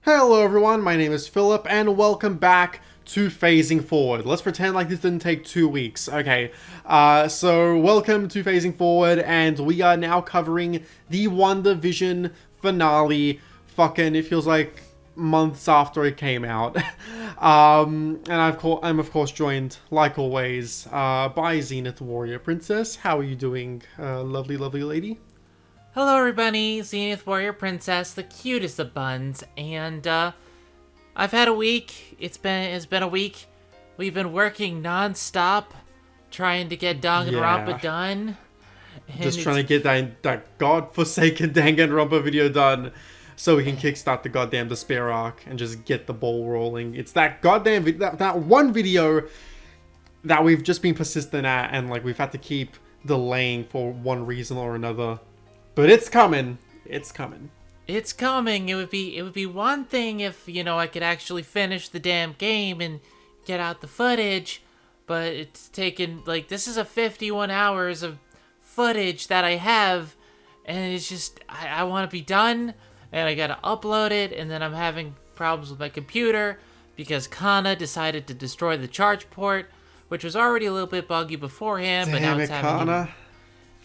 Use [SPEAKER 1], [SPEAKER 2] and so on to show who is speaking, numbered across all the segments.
[SPEAKER 1] Hello everyone, my name is Philip and welcome back to Phasing Forward. Let's pretend like this didn't take 2 weeks. Okay, so welcome to Phasing Forward and we are now covering the WandaVision finale. Fucking, it feels like months after it came out. And I'm of course joined, like always, by Zenith Warrior Princess. How are you doing, lovely, lovely lady?
[SPEAKER 2] Hello everybody, Zenith Warrior Princess, the cutest of buns, and I've had a week. It's been a week. We've been working non-stop trying to get
[SPEAKER 1] Yeah.
[SPEAKER 2] Danganronpa done. And
[SPEAKER 1] Just trying to get that godforsaken Danganronpa video done so we can kickstart the goddamn despair arc and just get the ball rolling. It's that goddamn that one video that we've just been persistent at and like we've had to keep delaying for one reason or another. But it's coming. It's coming.
[SPEAKER 2] it's coming. It would be one thing if, I could actually finish the damn game and get out the footage, but it's taken, like, this is a 51 hours of footage that I have, and it's just, I want to be done, and I gotta upload it, and then I'm having problems with my computer because Kana decided to destroy the charge port, which was already a little bit buggy beforehand, but now
[SPEAKER 1] Damn
[SPEAKER 2] it's
[SPEAKER 1] it,
[SPEAKER 2] having
[SPEAKER 1] Kana.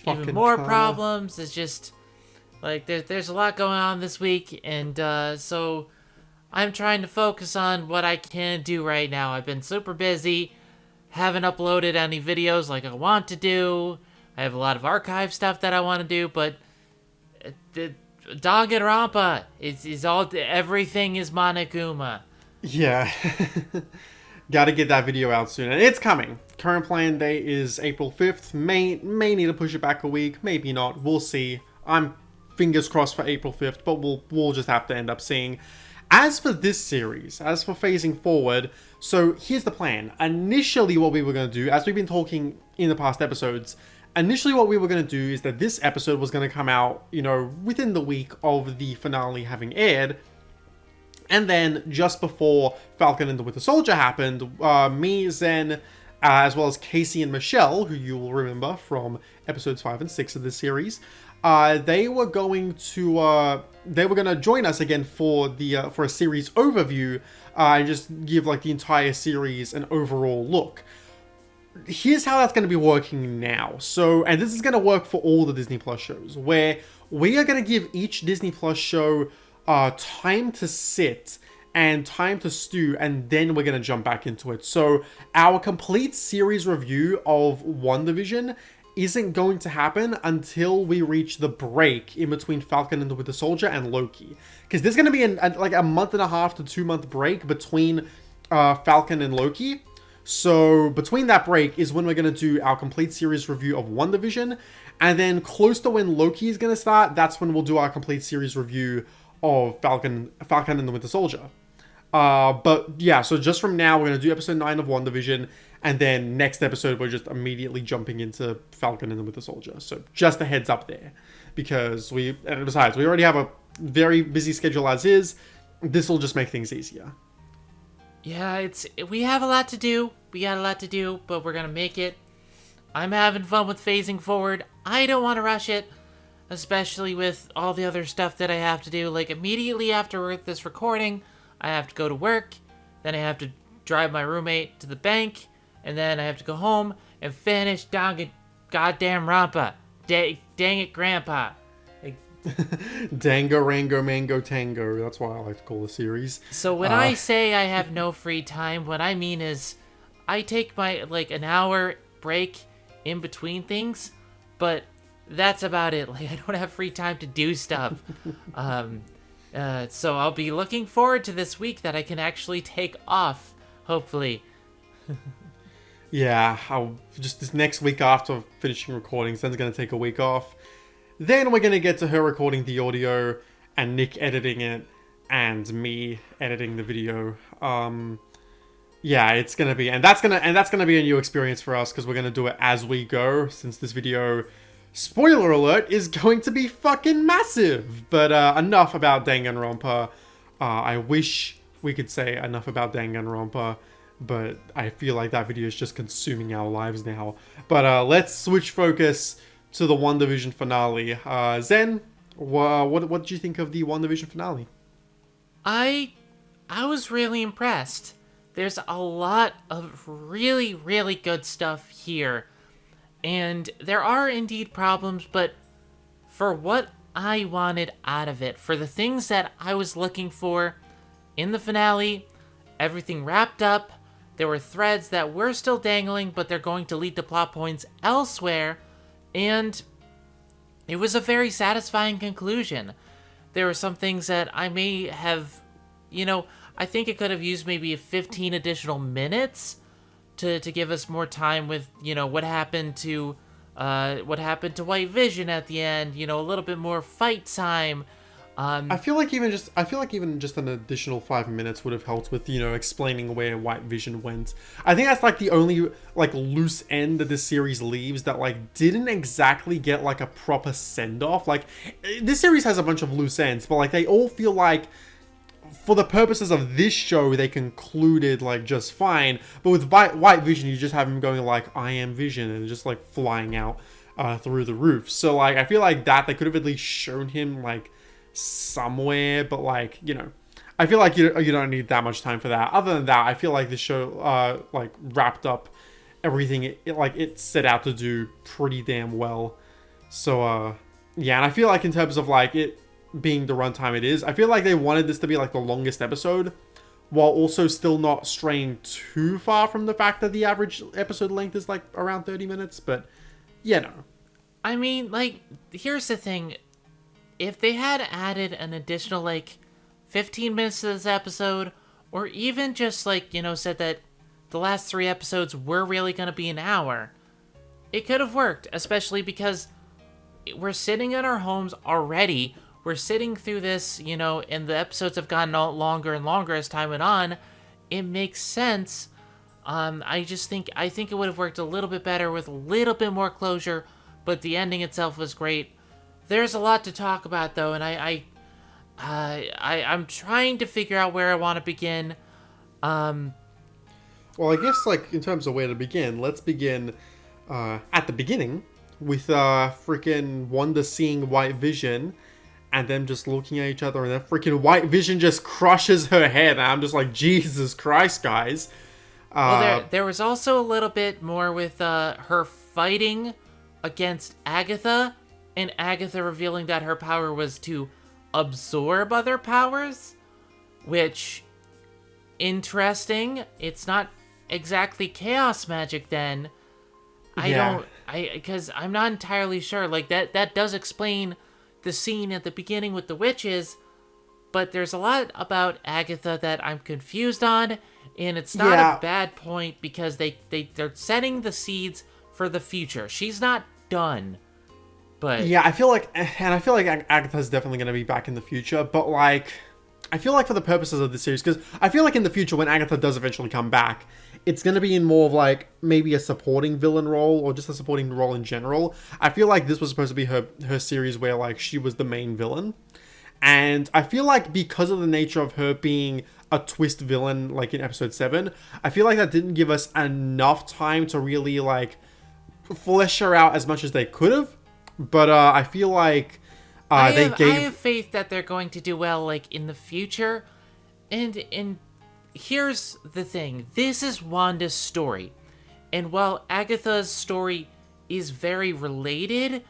[SPEAKER 2] even
[SPEAKER 1] Fucking
[SPEAKER 2] more
[SPEAKER 1] Kana.
[SPEAKER 2] problems. It's just like there's a lot going on this week, and so I'm trying to focus on what I can do right now. I've been super busy, haven't uploaded any videos like I want to do. I have a lot of archive stuff that I want to do, but the Danganronpa is all, everything is Monokuma.
[SPEAKER 1] Yeah. Gotta get that video out soon. And it's coming. Current plan date is April 5th. May need to push it back a week. Maybe not. We'll see. I'm fingers crossed for April 5th, but we'll just have to end up seeing. As for this series, as for Phasing Forward, so here's the plan. Initially what we were going to do, as we've been talking in the past episodes, initially what we were going to do is that this episode was going to come out, within the week of the finale having aired. And then just before Falcon and the Winter Soldier happened, me, Zen, as well as Casey and Michelle, who you will remember from episodes 5 and 6 of this series, they were going to join us again for a series overview and just give like the entire series an overall look. Here's how that's going to be working now. So, and this is going to work for all the Disney Plus shows, where we are going to give each Disney Plus show time to sit and time to stew, and then we're going to jump back into it. So our complete series review of WandaVision isn't going to happen until we reach the break in between Falcon and the Winter Soldier and Loki. Because there's going to be like a month and a half to 2 month break between Falcon and Loki. So between that break is when we're going to do our complete series review of WandaVision. And then close to when Loki is going to start, that's when we'll do our complete series review of Falcon and the Winter Soldier. But yeah, so just from now, we're going to do episode 9 of WandaVision, and then next episode, we're just immediately jumping into Falcon and the Winter Soldier. So just a heads up there, because and besides, we already have a very busy schedule as is. This will just make things easier.
[SPEAKER 2] Yeah, we have a lot to do. We got a lot to do, but we're gonna make it. I'm having fun with Phasing Forward. I don't want to rush it, especially with all the other stuff that I have to do. Like, immediately after this recording, I have to go to work, then I have to drive my roommate to the bank, and then I have to go home and finish goddamn Rampa. Dang it, Grandpa.
[SPEAKER 1] Dango, Rango, Mango, Tango. That's why I like to call the series.
[SPEAKER 2] So when I say I have no free time, what I mean is I take my, like, an hour break in between things, but that's about it. Like, I don't have free time to do stuff. So I'll be looking forward to this week that I can actually take off, hopefully.
[SPEAKER 1] Yeah, I'll just this next week after finishing recording, Zen's going to take a week off. Then we're going to get to her recording the audio and Nick editing it and me editing the video. Yeah, it's going to be, and that's going to be a new experience for us because we're going to do it as we go, since this video, spoiler alert, is going to be fucking massive. But enough about Danganronpa. I wish we could say enough about Danganronpa, but I feel like that video is just consuming our lives now. But let's switch focus to the WandaVision finale. Zen, what did you think of the WandaVision finale?
[SPEAKER 2] I I was really impressed. There's a lot of really, really good stuff here. And there are indeed problems, but for what I wanted out of it, for the things that I was looking for in the finale, everything wrapped up. There were threads that were still dangling, but they're going to lead to plot points elsewhere. And it was a very satisfying conclusion. There were some things that I may have, I think it could have used maybe 15 additional minutes to give us more time with, what happened to White Vision at the end, a little bit more fight time.
[SPEAKER 1] I feel like even just an additional 5 minutes would have helped with, explaining where White Vision went. I think that's like the only like loose end that this series leaves that like didn't exactly get like a proper send off. Like this series has a bunch of loose ends, but like they all feel like for the purposes of this show they concluded like just fine. But with White Vision, you just have him going like I am Vision and just like flying out through the roof. So like I feel like that they could have at least shown him like somewhere, but like I feel like you don't need that much time for that. Other than that, I feel like the show like wrapped up everything it set out to do pretty damn well. So yeah, and I feel like in terms of like it being the runtime it is, I feel like they wanted this to be like the longest episode while also still not straying too far from the fact that the average episode length is like around 30 minutes, but
[SPEAKER 2] I mean, like, here's the thing. If they had added an additional, like, 15 minutes to this episode, or even just, like, said that the last 3 episodes were really going to be an hour, it could have worked, especially because we're sitting in our homes already. We're sitting through this, and the episodes have gotten longer and longer as time went on. It makes sense. I think it would have worked a little bit better with a little bit more closure, but the ending itself was great. There's a lot to talk about, though, and I'm trying to figure out where I want to begin.
[SPEAKER 1] Well, I guess, like, in terms of where to begin, let's begin at the beginning with freaking Wanda seeing White Vision and them just looking at each other, and then freaking White Vision just crushes her head, and I'm just like, Jesus Christ, guys.
[SPEAKER 2] Well, there was also a little bit more with her fighting against Agatha, and Agatha revealing that her power was to absorb other powers, which, interesting. It's not exactly chaos magic then. Because I'm not entirely sure. Like, that does explain the scene at the beginning with the witches, but there's a lot about Agatha that I'm confused on, and it's not a bad point because they're setting the seeds for the future. She's not done. But
[SPEAKER 1] yeah, I feel like Agatha's definitely going to be back in the future, but like I feel like for the purposes of the series, because I feel like in the future when Agatha does eventually come back, it's going to be in more of like maybe a supporting villain role or just a supporting role in general. I feel like this was supposed to be her series where like she was the main villain, and I feel like because of the nature of her being a twist villain like in episode 7, I feel like that didn't give us enough time to really like flesh her out as much as they could have. But I feel like I have
[SPEAKER 2] faith that they're going to do well, like, in the future. And here's the thing. This is Wanda's story. And while Agatha's story is very related,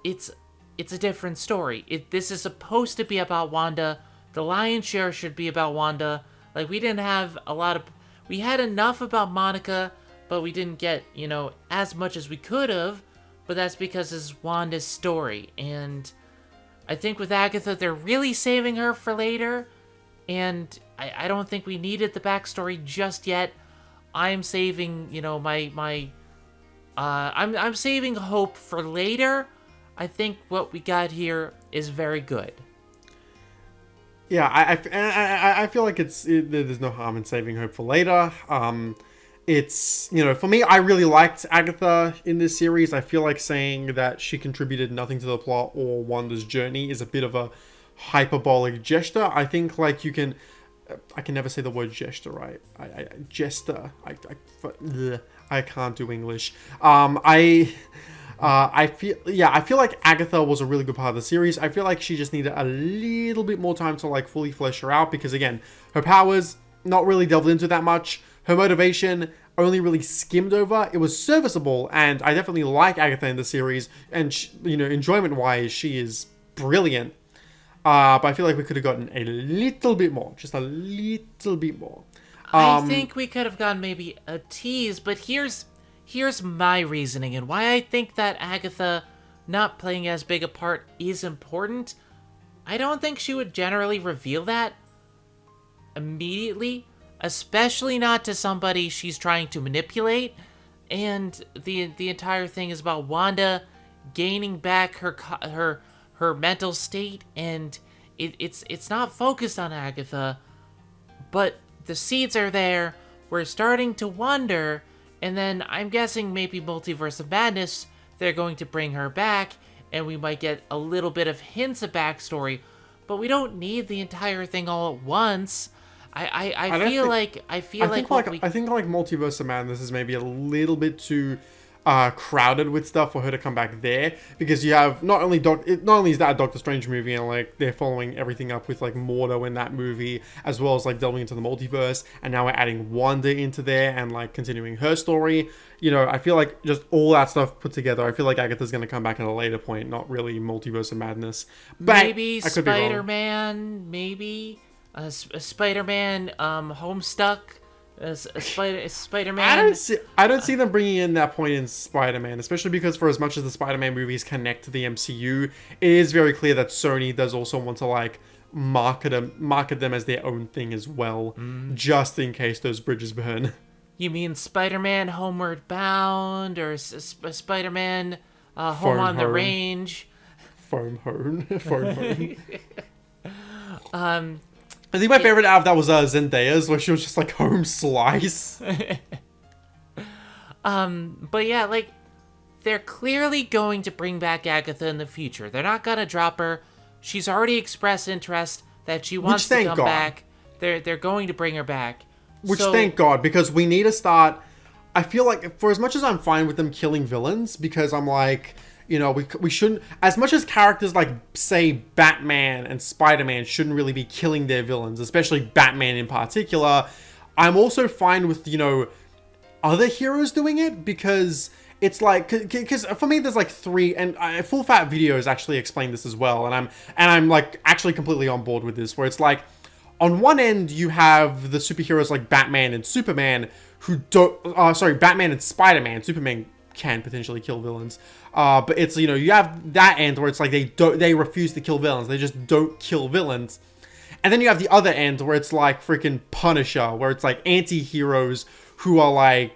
[SPEAKER 2] it's a different story. This is supposed to be about Wanda. The lion's share should be about Wanda. Like, we didn't have we had enough about Monica, but we didn't get, as much as we could have. But that's because it's Wanda's story. And I think with Agatha, they're really saving her for later. And I don't think we needed the backstory just yet. I'm saving, I'm saving hope for later. I think what we got here is very good.
[SPEAKER 1] Yeah, I feel like there's no harm in saving hope for later. It's, for me, I really liked Agatha in this series. I feel like saying that she contributed nothing to the plot or Wanda's journey is a bit of a hyperbolic gesture. I think, like, I can never say the word gesture right. I can't do English. I I feel like Agatha was a really good part of the series. I feel like she just needed a little bit more time to like fully flesh her out because again, her powers not really delved into that much. Her motivation only really skimmed over. It was serviceable, and I definitely like Agatha in the series. And enjoyment-wise, she is brilliant. But I feel like we could have gotten a little bit more, just a little bit more.
[SPEAKER 2] I think we could have gotten maybe a tease, but here's my reasoning and why I think that Agatha not playing as big a part is important. I don't think she would generally reveal that immediately, especially not to somebody she's trying to manipulate. And the entire thing is about Wanda gaining back her mental state, and it's not focused on Agatha, but the seeds are there. We're starting to wonder, and then I'm guessing maybe Multiverse of Madness, they're going to bring her back, and we might get a little bit of hints of backstory, but we don't need the entire thing all at once. I feel like
[SPEAKER 1] Multiverse of Madness is maybe a little bit too crowded with stuff for her to come back there, because you have not only is that a Doctor Strange movie and like they're following everything up with like Mordo in that movie, as well as like delving into the multiverse, and now we're adding Wanda into there and like continuing her story. I feel like just all that stuff put together, I feel like Agatha's going to come back at a later point, not really Multiverse of Madness. But
[SPEAKER 2] maybe Spider-Man, maybe Spider-Man Homestuck. Spider-Man.
[SPEAKER 1] I don't see them bringing in that point in Spider-Man, especially because for as much as the Spider-Man movies connect to the MCU, it is very clear that Sony does also want to like market them as their own thing as well, just in case those bridges burn.
[SPEAKER 2] You mean Spider-Man Homeward Bound, or Spider-Man Home on the Range?
[SPEAKER 1] Phone home. I think my favorite out of that was Zendaya's, where she was just like home slice.
[SPEAKER 2] But yeah, like, they're clearly going to bring back Agatha in the future. They're not gonna drop her. She's already expressed interest that she wants to come back. They're going to bring her back.
[SPEAKER 1] Thank God, because we need to start. I feel like for as much as I'm fine with them killing villains, because I'm like, we shouldn't, as much as characters like, say, Batman and Spider-Man shouldn't really be killing their villains, especially Batman in particular, I'm also fine with, other heroes doing it, because it's like, because for me there's like three, and Full Fat Videos actually explained this as well, and I'm like actually completely on board with this, where it's like, on one end you have the superheroes like Batman and Superman who don't, Batman and Spider-Man. Superman can potentially kill villains, but it's, you have that end where it's like they refuse to kill villains, they just don't kill villains. And then you have the other end where it's like freaking Punisher, where it's like anti-heroes who are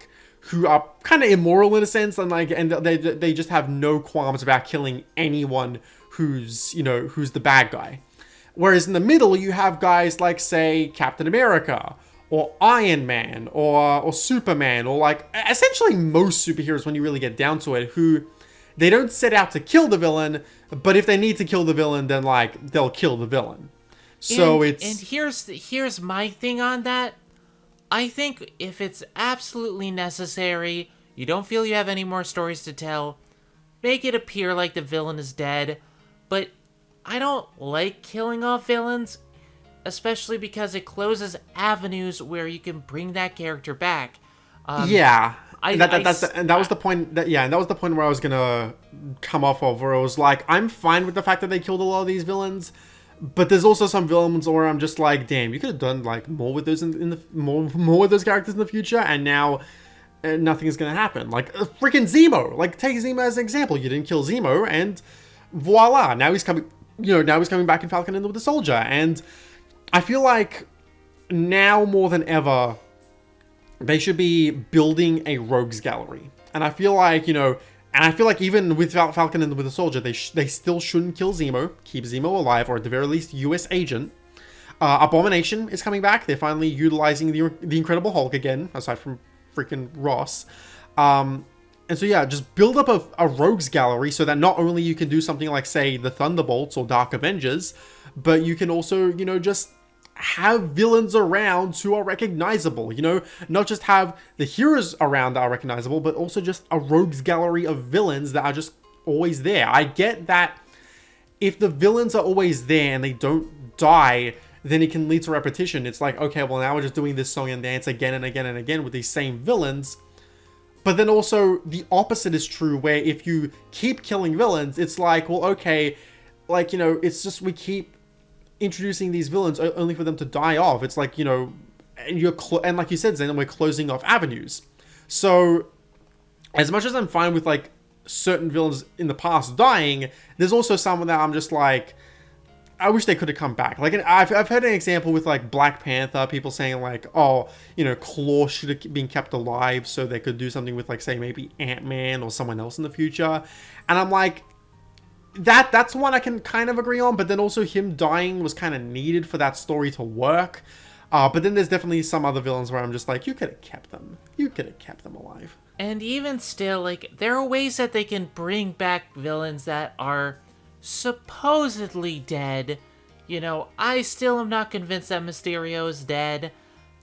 [SPEAKER 1] kind of immoral in a sense, and they just have no qualms about killing anyone who's the bad guy. Whereas in the middle you have guys like, say, Captain America, or Iron Man, or Superman, or like essentially most superheroes when you really get down to it, who they don't set out to kill the villain, but if they need to kill the villain, then like they'll kill the villain. So and
[SPEAKER 2] here's my thing on that. I think if it's absolutely necessary, you don't feel you have any more stories to tell, make it appear like the villain is dead. But I don't like killing off villains, especially because it closes avenues where you can bring that character back.
[SPEAKER 1] That was the point where I was gonna come off of, where I was like, I'm fine with the fact that they killed a lot of these villains, but there's also some villains where I'm just like, damn, you could have done like more with those more with those characters in the future, and now nothing is gonna happen. Like freaking Zemo, like take Zemo as an example. You didn't kill Zemo, and voila, now he's coming. Now he's coming back in Falcon and the Winter Soldier, and I feel like now more than ever, they should be building a rogues gallery. And I feel like, even with Falcon and the Winter Soldier, they still shouldn't kill Zemo, keep Zemo alive, or at the very least, US agent. Abomination is coming back. They're finally utilizing the Incredible Hulk again, aside from freaking Ross. And so yeah, just build up a rogues gallery so that not only you can do something like, say, the Thunderbolts or Dark Avengers, but you can also, just have villains around who are recognizable, you know? Not just have the heroes around that are recognizable, but also just a rogues gallery of villains that are just always there. I get that if the villains are always there and they don't die, then it can lead to repetition. It's like, okay, well, now we're just doing this song and dance again and again and again with these same villains. But then also the opposite is true, where if you keep killing villains, it's like, well, okay, like, you know, it's just we keep introducing these villains only for them to die off. It's like, you know, and like you said, Zen, we're closing off avenues. So as much as I'm fine with like certain villains in the past dying, there's also some that I'm just like, I wish they could have come back. Like, I've heard an example with like Black Panther, people saying like, oh, you know, Claw should have been kept alive so they could do something with like, say, maybe Ant-Man or someone else in the future. And I'm like, that's one I can kind of agree on, but then also him dying was kind of needed for that story to work. But then there's definitely some other villains where I'm just like, you could have kept them. You could have kept them alive.
[SPEAKER 2] And even still, like, there are ways that they can bring back villains that are supposedly dead. You know, I still am not convinced that Mysterio is dead.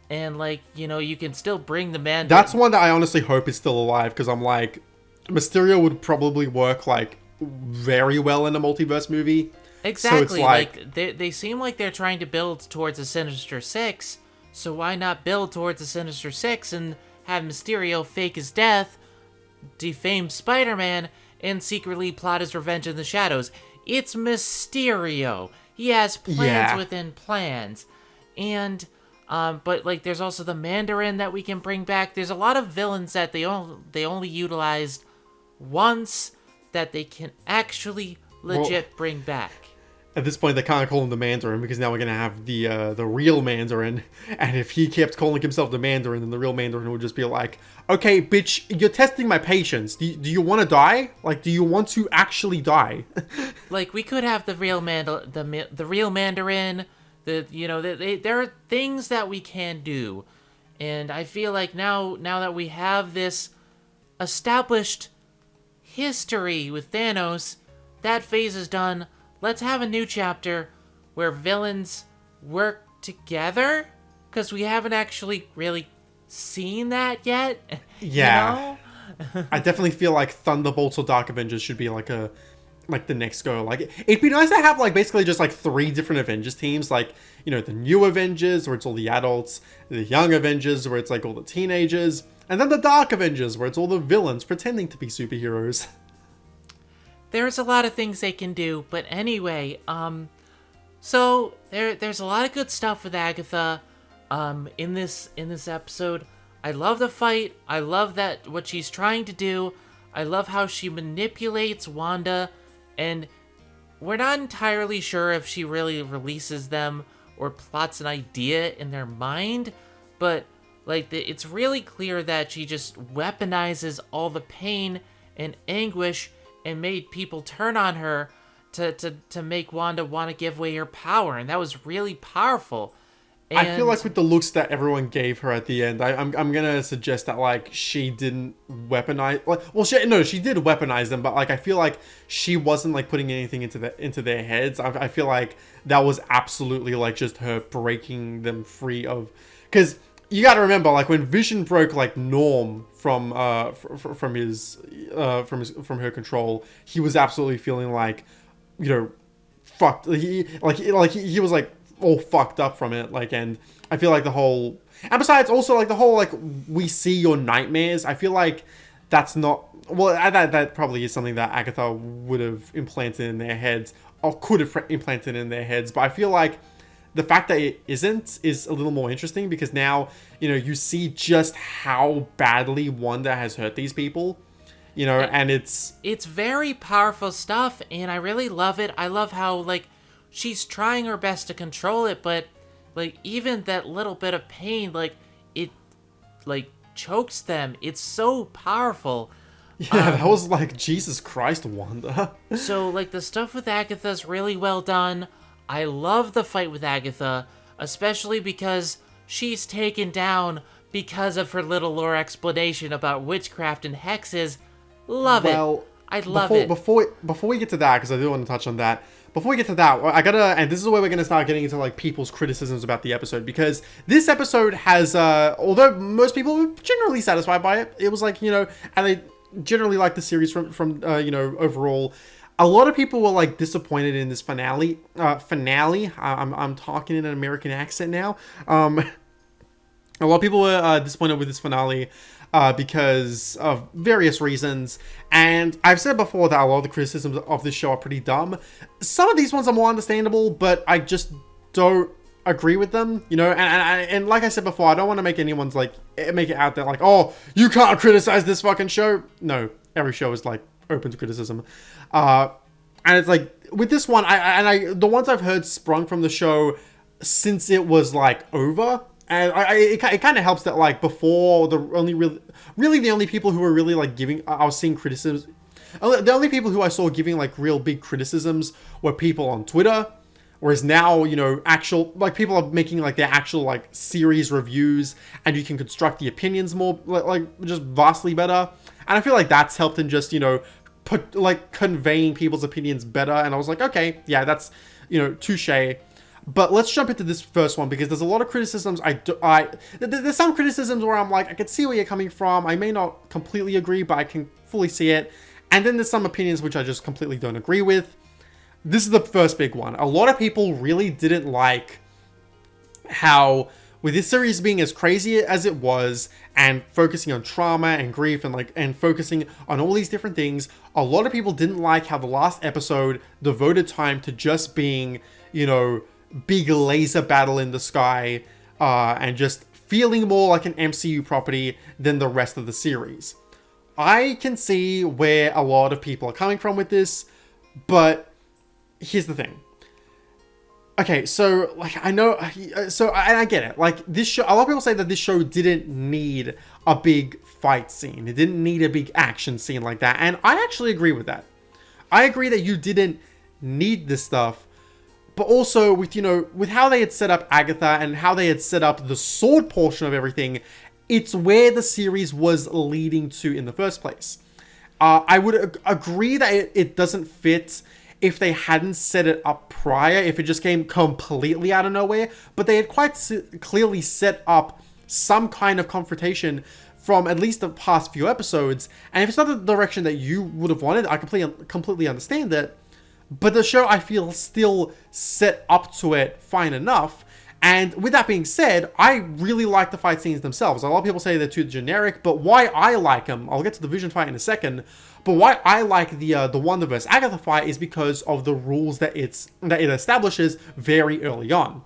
[SPEAKER 2] And, like, you know, you can still bring the man...
[SPEAKER 1] That's one that I honestly hope is still alive, because I'm like, Mysterio would probably work, like, very well in a multiverse movie.
[SPEAKER 2] Exactly.
[SPEAKER 1] So it's like
[SPEAKER 2] they seem like they're trying to build towards a Sinister Six, so why not build towards a Sinister Six and have Mysterio fake his death, defame Spider-Man, and secretly plot his revenge in the shadows? It's Mysterio. He has plans within plans. And, but, like, there's also the Mandarin that we can bring back. There's a lot of villains that they only utilized once that they can actually legit bring back.
[SPEAKER 1] At this point, they can't call him the Mandarin, because now we're going to have the real Mandarin. And if he kept calling himself the Mandarin, then the real Mandarin would just be like, okay, bitch, you're testing my patience. Do you want to die? Like, do you want to actually die?
[SPEAKER 2] Like, we could have the real the real Mandarin. There are things that we can do. And I feel like now that we have this established history with Thanos, that phase is done. Let's have a new chapter where villains work together, because we haven't actually really seen that yet.
[SPEAKER 1] Yeah. You know? I definitely feel like Thunderbolts or Dark Avengers should be like the next go. Like, it'd be nice to have like basically just like 3 different Avengers teams, like, you know, the new Avengers where it's all the adults, the young Avengers where it's like all the teenagers, and then the Dark Avengers where it's all the villains pretending to be superheroes.
[SPEAKER 2] There's a lot of things they can do, but anyway, so there's a lot of good stuff with Agatha, in this episode. I love the fight. I love that what she's trying to do. I love how she manipulates Wanda, and we're not entirely sure if she really releases them or plots an idea in their mind, but like it's really clear that she just weaponizes all the pain and anguish and made people turn on her to make Wanda want to give away her power, and that was really powerful. And
[SPEAKER 1] I feel like with the looks that everyone gave her at the end, I'm gonna suggest that like she didn't weaponize. She did weaponize them, but like I feel like she wasn't like putting anything into their heads. I feel like that was absolutely like just her breaking them free of, because you got to remember, like, when Vision broke like Norm from her control, he was absolutely feeling like, you know, fucked. He was like all fucked up from it. Like, and I feel like and besides also like the whole like we see your nightmares. I feel like that's not, well, that probably is something that Agatha would have implanted in their heads, or could have implanted in their heads. But I feel like the fact that it isn't is a little more interesting, because now, you know, you see just how badly Wanda has hurt these people, you know, and it's
[SPEAKER 2] very powerful stuff, and I really love it. I love how, like, she's trying her best to control it, but, like, even that little bit of pain, like, it, like, chokes them. It's so powerful.
[SPEAKER 1] Yeah, that was like, Jesus Christ, Wanda.
[SPEAKER 2] So, like, the stuff with Agatha's really well done. I love the fight with Agatha, especially because she's taken down because of her little lore explanation about witchcraft and hexes. Love it.
[SPEAKER 1] Well,
[SPEAKER 2] I love it.
[SPEAKER 1] Before we get to that, because I do want to touch on that. Before we get to that, I gotta, and this is where we're gonna start getting into like people's criticisms about the episode, because this episode has, although most people were generally satisfied by it, it was like, you know, and they generally like the series from you know, overall. A lot of people were like disappointed in this finale. I'm talking in an American accent now. A lot of people were disappointed with this finale because of various reasons. And I've said before that a lot of the criticisms of this show are pretty dumb. Some of these ones are more understandable, but I just don't agree with them, you know. And like I said before, I don't want to make anyone's like make it out there like, oh, you can't criticize this fucking show. No, every show is like open to criticism. And it's like with this one, the ones I've heard sprung from the show since it was like over. And it kind of helps that like before the only really the only people who were really like giving, I was seeing criticisms, the only people who I saw giving like real big criticisms were people on Twitter. Whereas now, you know, actual like people are making like their actual like series reviews, and you can construct the opinions more like just vastly better. And I feel like that's helped in just, you know, conveying people's opinions better. And I was like, okay, yeah, that's, you know, touche. But let's jump into this first one, because there's a lot of criticisms. There's some criticisms where I'm like, I can see where you're coming from. I may not completely agree, but I can fully see it. And then there's some opinions which I just completely don't agree with. This is the first big one. A lot of people really didn't like how, with this series being as crazy as it was, and focusing on trauma and grief and focusing on all these different things, a lot of people didn't like how the last episode devoted time to just being, you know, big laser battle in the sky, and just feeling more like an MCU property than the rest of the series. I can see where a lot of people are coming from with this, but here's the thing. Okay, so like and I get it. Like this show, a lot of people say that this show didn't need a big fight scene. It didn't need a big action scene like that, and I actually agree with that. I agree that you didn't need this stuff. But also with, you know, with how they had set up Agatha and how they had set up the sword portion of everything, it's where the series was leading to in the first place. I would agree that it doesn't fit if they hadn't set it up prior, if it just came completely out of nowhere. But they had quite clearly set up some kind of confrontation from at least the past few episodes. And if it's not the direction that you would have wanted, I completely understand that. But the show, I feel, still set up to it fine enough. And with that being said, I really like the fight scenes themselves. A lot of people say they're too generic, but why I like them, I'll get to the Vision fight in a second, but why I like the Wanda vs. Agatha fight is because of the rules that it establishes very early on.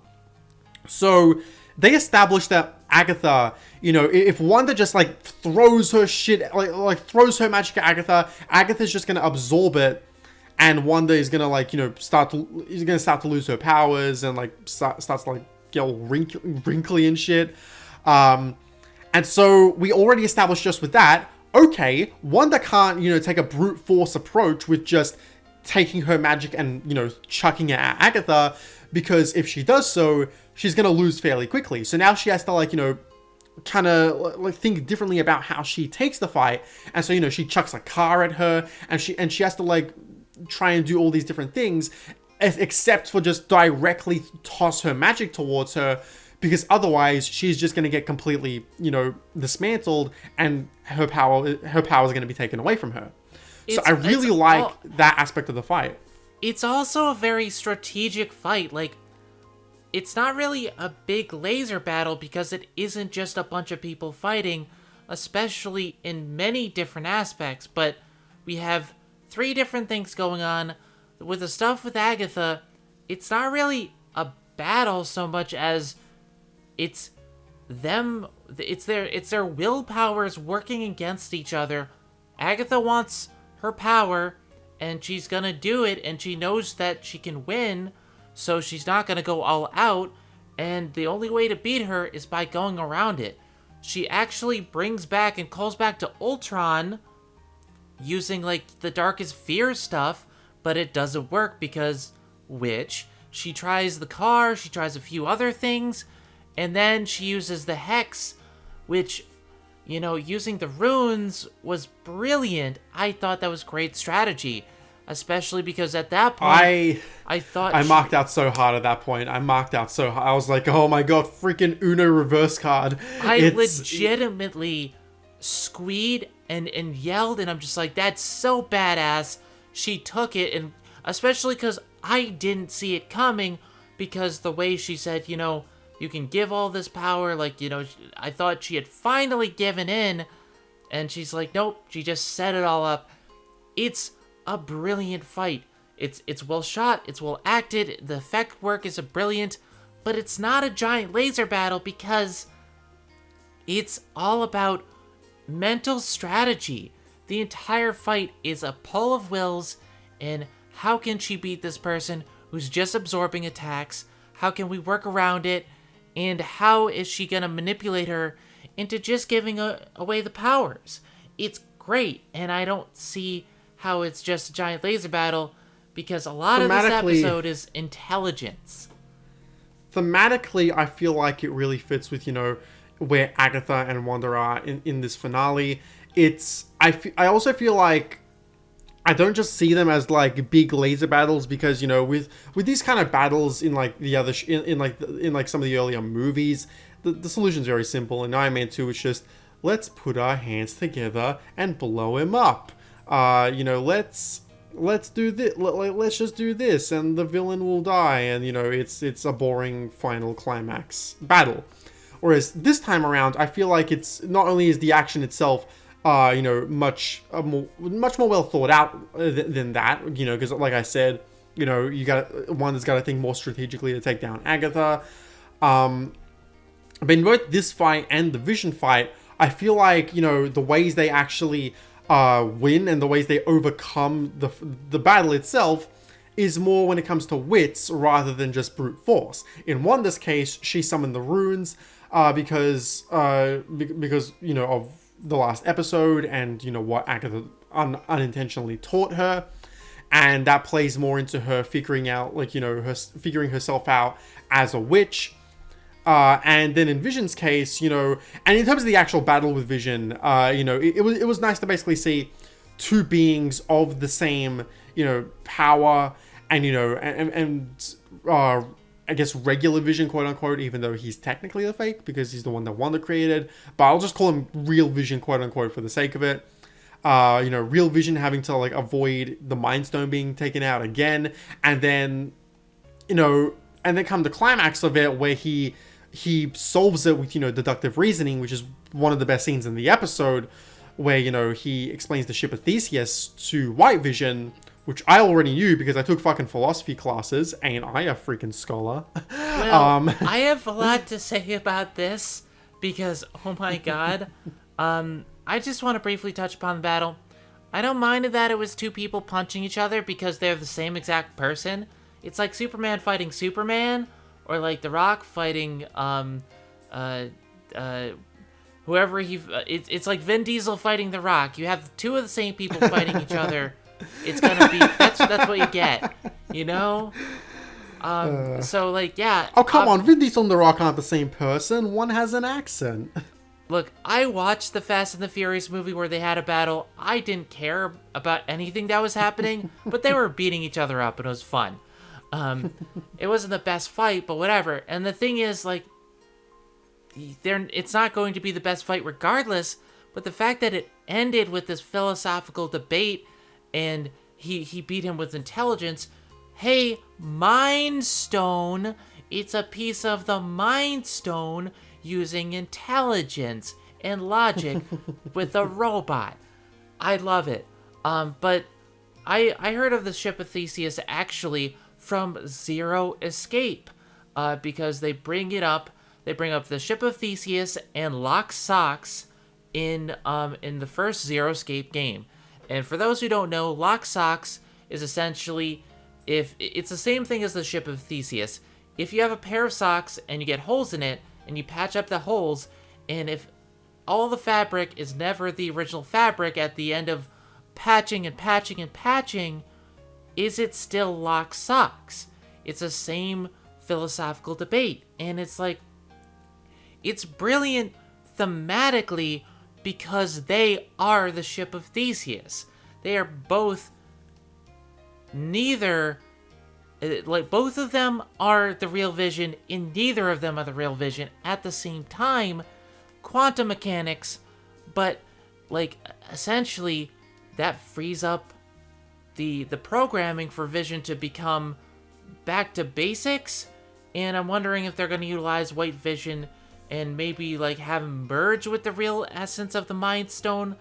[SPEAKER 1] So they established that Agatha, you know, if Wanda just like throws her shit, like throws her magic at Agatha, Agatha's just gonna absorb it. And Wanda is gonna like, you know, start to lose her powers and like starts to like get all wrinkly and shit. And so we already established just with that, okay, Wanda can't, you know, take a brute force approach with just taking her magic and, you know, chucking it at Agatha, because if she does so, she's gonna lose fairly quickly. So now she has to like, you know, kind of like think differently about how she takes the fight. And so, you know, she chucks a car at her, and she has to like try and do all these different things, except for just directly toss her magic towards her, because otherwise she's just going to get completely, you know, dismantled, and her power is going to be taken away from her. So I really like that aspect of the fight.
[SPEAKER 2] It's also a very strategic fight. Like, it's not really a big laser battle because it isn't just a bunch of people fighting, especially in many different aspects, but we have 3 different things going on. With the stuff with Agatha, it's not really a battle so much as it's their willpowers working against each other. Agatha wants her power, and she's gonna do it, and she knows that she can win, so she's not gonna go all out, and the only way to beat her is by going around it. She actually brings back and calls back to Ultron using like the Darkest Fear stuff, but it doesn't work because she tries the car, she tries a few other things, and then she uses the Hex, which using the runes was brilliant. I thought that was great strategy, especially because at that point, I thought
[SPEAKER 1] I marked out so hard at that point. I marked out so hard. I was like, oh my god, freaking Uno reverse card.
[SPEAKER 2] I legitimately squeed and yelled, and I'm just like, that's so badass. She took it, and especially because I didn't see it coming, because the way she said, you can give all this power, like, I thought she had finally given in, and she's like, nope, she just set it all up. It's a brilliant fight. It's well shot, it's well acted, the effect work is brilliant, but it's not a giant laser battle because it's all about mental strategy. The entire fight is a pull of wills, and how can she beat this person who's just absorbing attacks? How can we work around it? And how is she gonna manipulate her into just giving away the powers? It's great, and I don't see how it's just a giant laser battle, because a lot of this episode is intelligence.
[SPEAKER 1] Thematically, I feel like it really fits with, where Agatha and Wanda are in this finale. I also feel like I don't just see them as like big laser battles, because with these kind of battles in like the other in like some of the earlier movies, the solution's very simple. In Iron Man 2, it's just, let's put our hands together and blow him up. Let's do this. Let's just do this, and the villain will die, and it's a boring final climax battle. Whereas this time around, I feel like it's not only is the action itself, much more well thought out than that, because like I said, Wanda's got to think more strategically to take down Agatha. But in both this fight and the Vision fight, I feel like the ways they actually win and the ways they overcome the battle itself is more when it comes to wits rather than just brute force. In Wanda's case, she summoned the runes because of the last episode and what Agatha unintentionally taught her, and that plays more into her figuring out figuring herself out as a witch. And then in Vision's case, and in terms of the actual battle with Vision, it was nice to basically see two beings of the same, power, and I guess regular Vision, quote unquote, even though he's technically the fake because he's the one that Wanda created, but I'll just call him real Vision, quote unquote, for the sake of it. Real Vision having to avoid the Mind Stone being taken out again, and then come the climax of it where he solves it with deductive reasoning, which is one of the best scenes in the episode, where he explains the ship of Theseus to White Vision, which I already knew because I took fucking philosophy classes. Ain't I a freaking scholar?
[SPEAKER 2] Well, I have a lot to say about this because, oh my god. I just want to briefly touch upon the battle. I don't mind that it was two people punching each other because they're the same exact person. It's like Superman fighting Superman, or like The Rock fighting whoever it's like Vin Diesel fighting The Rock. You have two of the same people fighting each other. It's gonna be that's what you get, So yeah.
[SPEAKER 1] Oh come on, Vin Diesel and The Rock aren't the same person. One has an accent.
[SPEAKER 2] Look, I watched the Fast and the Furious movie where they had a battle. I didn't care about anything that was happening, but they were beating each other up and it was fun. It wasn't the best fight, but whatever. And the thing is, it's not going to be the best fight regardless, but the fact that it ended with this philosophical debate and he beat him with intelligence. Hey, Mind Stone, it's a piece of the Mind Stone using intelligence and logic with a robot. I love it. But I heard of the ship of Theseus actually from Zero Escape, because they bring up the ship of Theseus and Lock Socks in the first Zero Escape game. And for those who don't know, Lock Socks is essentially, if it's the same thing as the ship of Theseus. If you have a pair of socks and you get holes in it and you patch up the holes, and if all the fabric is never the original fabric at the end of patching and patching and patching, is it still Lock Socks? It's the same philosophical debate, and it's brilliant thematically because they are the ship of Theseus. They are both neither, like, both of them are the real Vision, and neither of them are the real Vision at the same time. Quantum mechanics, but, like, essentially, that frees up the programming for Vision to become back to basics, and I'm wondering if they're going to utilize White Vision and maybe, like, have him merge with the real essence of the Mind Stone.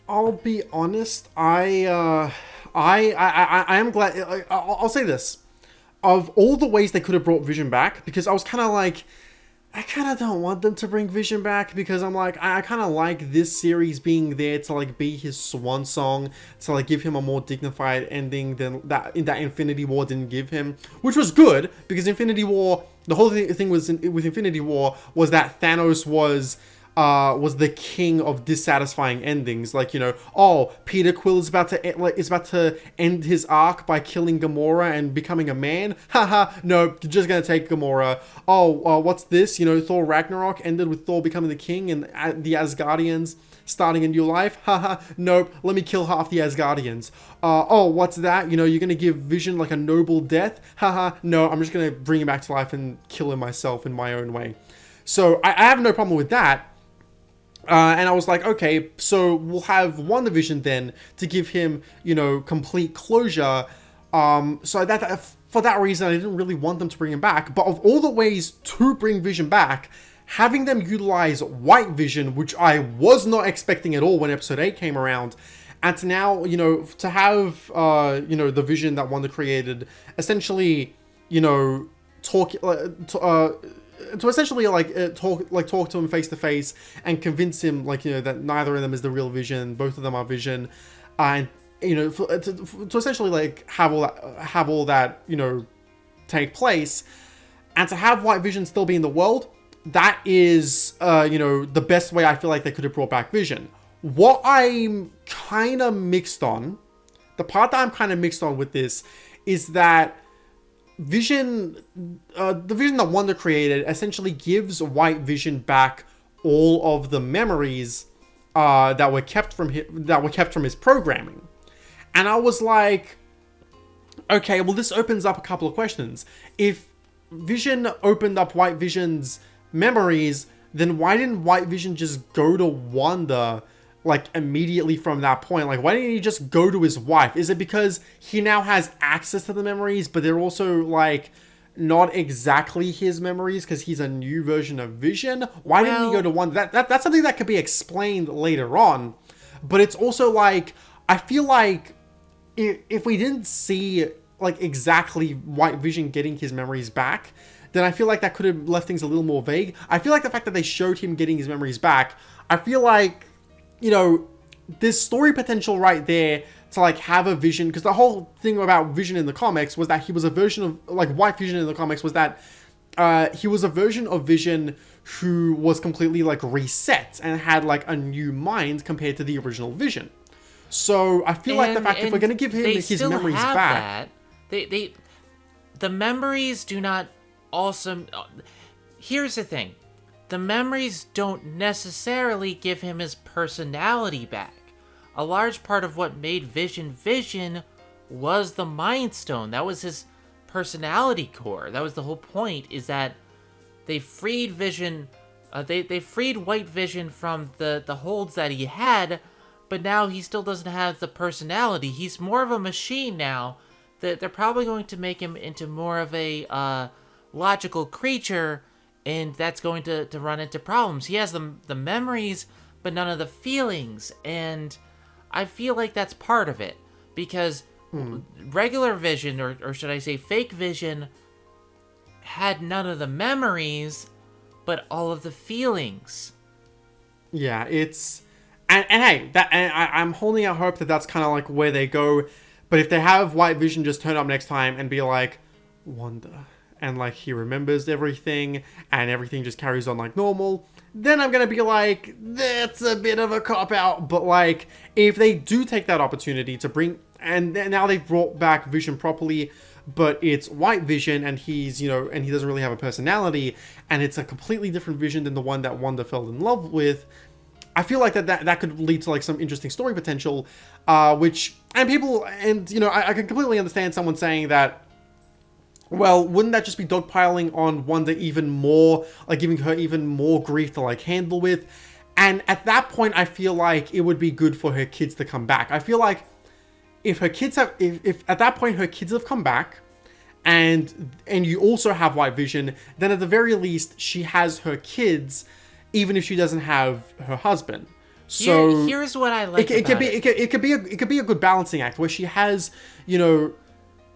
[SPEAKER 1] I'll be honest, I am glad. I'll say this: of all the ways they could have brought Vision back, because I was kind of like, I kind of don't want them to bring Vision back, because I'm like, I kind of like this series being there to, like, be his swan song, to, like, give him a more dignified ending than that Infinity War didn't give him, which was good, because Infinity War, the whole thing was with Infinity War was that Thanos was the king of dissatisfying endings. Like, you know, oh, Peter Quill is about to end his arc by killing Gamora and becoming a man. Haha, no, you're just gonna take Gamora. Oh, what's this? You know, Thor Ragnarok ended with Thor becoming the king and the Asgardians starting a new life. Haha, nope, let me kill half the Asgardians. Oh, what's that? You know, you're gonna give Vision, like, a noble death. Haha, no, I'm just gonna bring him back to life and kill him myself in my own way. So I have no problem with that. And I was like, okay, so we'll have WandaVision then to give him, you know, complete closure. So that for that reason, I didn't really want them to bring him back. But of all the ways to bring Vision back, having them utilize White Vision, which I was not expecting at all when Episode 8 came around, and to now, you know, to have, you know, the Vision that Wanda created, essentially, you know, talk to essentially talk to him face to face and convince him, like, you know, that neither of them is the real Vision, both of them are Vision, and, you know, to essentially, like, have all that, you know, take place, and to have White Vision still be in the world, that is, you know, the best way I feel like they could have brought back Vision. What I'm kind of mixed on, the part that I'm kind of mixed on with this, is that Vision, the Vision that Wanda created, essentially gives White Vision back all of the memories that were kept from his programming. And I was like, okay, well, this opens up a couple of questions. If Vision opened up White Vision's memories, then why didn't White Vision just go to Wanda, like, immediately from that point? Like, why didn't he just go to his wife? Is it because he now has access to the memories, but they're also, like, not exactly his memories because he's a new version of Vision? Why didn't he go to Wanda? That's something that could be explained later on. But it's also, like, I feel like if we didn't see, like, exactly White Vision getting his memories back, then I feel like that could have left things a little more vague. I feel like the fact that they showed him getting his memories back, I feel like, you know, there's story potential right there to, like, have a Vision, because the whole thing about Vision in the comics was that he was a version of, like, White Vision in the comics was that he was a version of Vision who was completely, like, reset and had, like, a new mind compared to the original Vision. So I feel like the fact if we're going to give him his memories back,
[SPEAKER 2] the memories do not also. Here's the thing. The memories don't necessarily give him his personality back. A large part of what made Vision Vision was the Mind Stone. That was his personality core. That was the whole point, is that they freed Vision, they freed White Vision from the holds that he had, but now he still doesn't have the personality. He's more of a machine now. They're probably going to make him into more of a logical creature, and that's going to run into problems. He has the memories, but none of the feelings. And I feel like that's part of it. Because regular Vision, or should I say fake Vision, had none of the memories, but all of the feelings.
[SPEAKER 1] Yeah, it's... And hey, I'm holding out hope that that's kind of like where they go. But if they have White Vision just turn up next time and be like, Wanda... and, like, he remembers everything, and everything just carries on like normal, then I'm gonna be like, that's a bit of a cop-out. But, like, if they do take that opportunity to bring, and now they've brought back Vision properly, but it's White Vision, and he's, you know, and he doesn't really have a personality, and it's a completely different Vision than the one that Wanda fell in love with, I feel like that could lead to like some interesting story potential, which, and people, and you know, I can completely understand someone saying that, well, wouldn't that just be dogpiling on Wanda even more, like giving her even more grief to like handle with? And at that point, I feel like it would be good for her kids to come back. I feel like if her kids have, if at that point her kids have come back, and you also have White Vision, then at the very least she has her kids, even if she doesn't have her husband. So
[SPEAKER 2] here's what I like.
[SPEAKER 1] It could be a good balancing act where she has, you know,